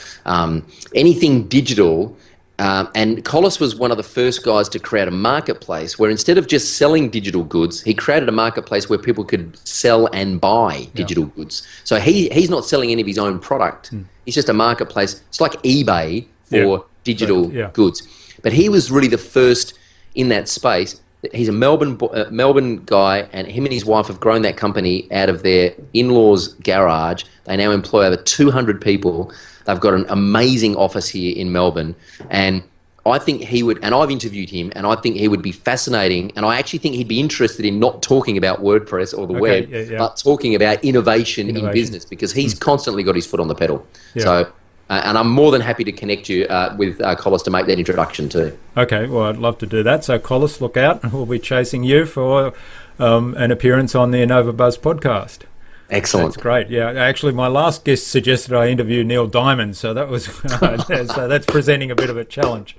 anything digital. And Collis was one of the first guys to create a marketplace where instead of just selling digital goods, he created a marketplace where people could sell and buy digital goods. So he's not selling any of his own product. He's just a marketplace. It's like eBay for digital goods. But he was really the first in that space. He's a Melbourne guy, and him and his wife have grown that company out of their in-laws' garage. They now employ over 200 people. They've got an amazing office here in Melbourne, and I think he would, and I've interviewed him, and I think he would be fascinating, and I actually think he'd be interested in not talking about WordPress or the web, but talking about innovation in business, because he's constantly got his foot on the pedal. So, and I'm more than happy to connect you with Collis to make that introduction too. Okay, well, I'd love to do that. So, Collis, look out. We'll be chasing you for an appearance on the InnovaBuzz podcast. Excellent. That's great. Yeah, actually, my last guest suggested I interview Neil Diamond, so that was so that's presenting a bit of a challenge.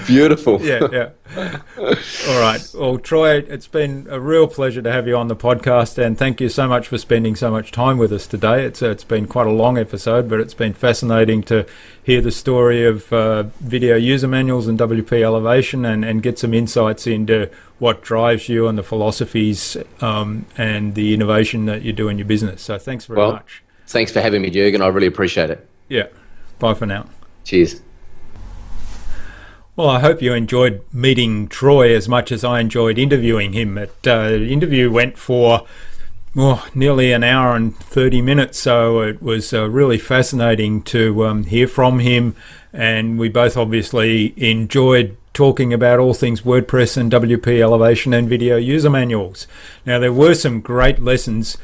Beautiful. Yeah. All right. Well, Troy, it's been a real pleasure to have you on the podcast, and thank you so much for spending so much time with us today. It's been quite a long episode, but it's been fascinating to hear the story of video user manuals and WP Elevation, and get some insights into what drives you and the philosophies and the innovation that you do in your business. So thanks very much. Thanks for having me, Jürgen. I really appreciate it. Yeah. Bye for now. Cheers. Well, I hope you enjoyed meeting Troy as much as I enjoyed interviewing him. The interview went for nearly an hour and 30 minutes, so it was really fascinating to hear from him, and we both obviously enjoyed talking about all things WordPress and WP Elevation and video user manuals. Now, there were some great lessons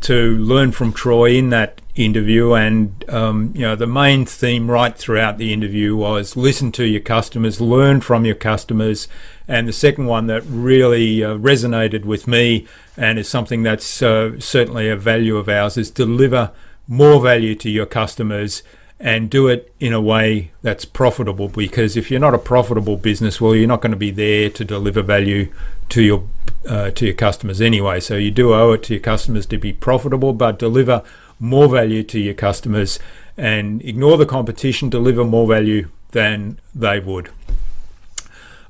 to learn from Troy in that interview, and the main theme right throughout the interview was listen to your customers, learn from your customers. And the second one that really resonated with me, and is something that's certainly a value of ours, is deliver more value to your customers and do it in a way that's profitable, because if you're not a profitable business, well, you're not going to be there to deliver value to your customers anyway. So you do owe it to your customers to be profitable, but deliver more value to your customers and ignore the competition, deliver more value than they would.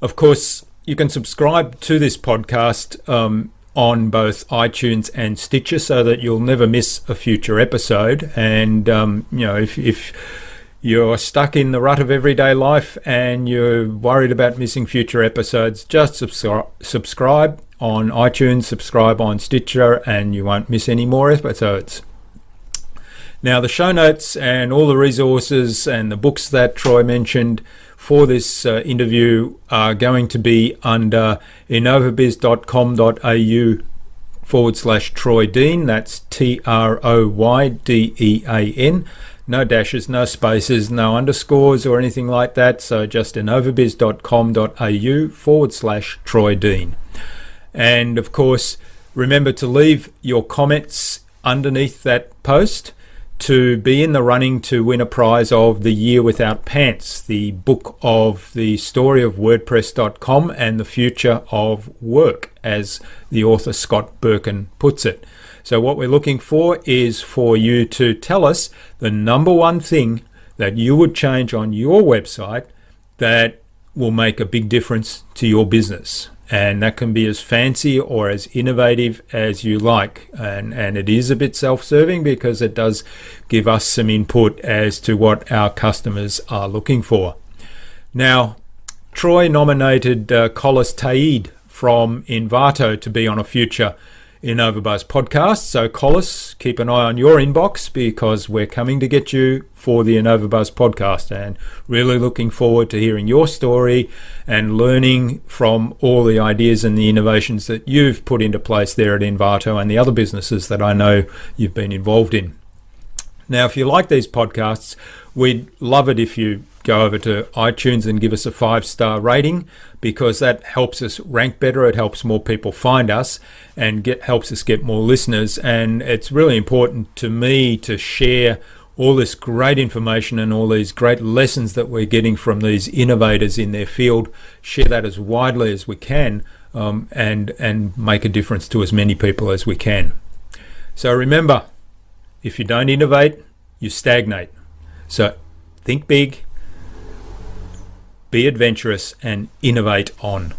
Of course, you can subscribe to this podcast on both iTunes and Stitcher, so that you'll never miss a future episode. And if you're stuck in the rut of everyday life and you're worried about missing future episodes, just subscribe on iTunes, subscribe on Stitcher, and you won't miss any more episodes. Now, the show notes and all the resources and the books that Troy mentioned for this interview are going to be under innovabiz.com.au/Troy Dean. That's TROYDEAN. No dashes, no spaces, no underscores or anything like that. So just innovabiz.com.au/Troy Dean. And of course, remember to leave your comments underneath that post to be in the running to win a prize of The Year Without Pants, the book of the story of WordPress.com and the future of work, as the author Scott Berkun puts it. So what we're looking for is for you to tell us the number one thing that you would change on your website that will make a big difference to your business. and that can be as fancy or as innovative as you like. And it is a bit self-serving because it does give us some input as to what our customers are looking for. Now, Troy nominated Collis Taid from Invato to be on a future InnovaBuzz podcast. So Collis, keep an eye on your inbox because we're coming to get you for the InnovaBuzz podcast, and really looking forward to hearing your story and learning from all the ideas and the innovations that you've put into place there at Invato and the other businesses that I know you've been involved in. Now, if you like these podcasts, we'd love it if you go over to iTunes and give us a 5-star rating, because that helps us rank better. It helps more people find us and helps us get more listeners. And it's really important to me to share all this great information and all these great lessons that we're getting from these innovators in their field, share that as widely as we can, and make a difference to as many people as we can. So remember, if you don't innovate, you stagnate. So think big, be adventurous, and innovate on.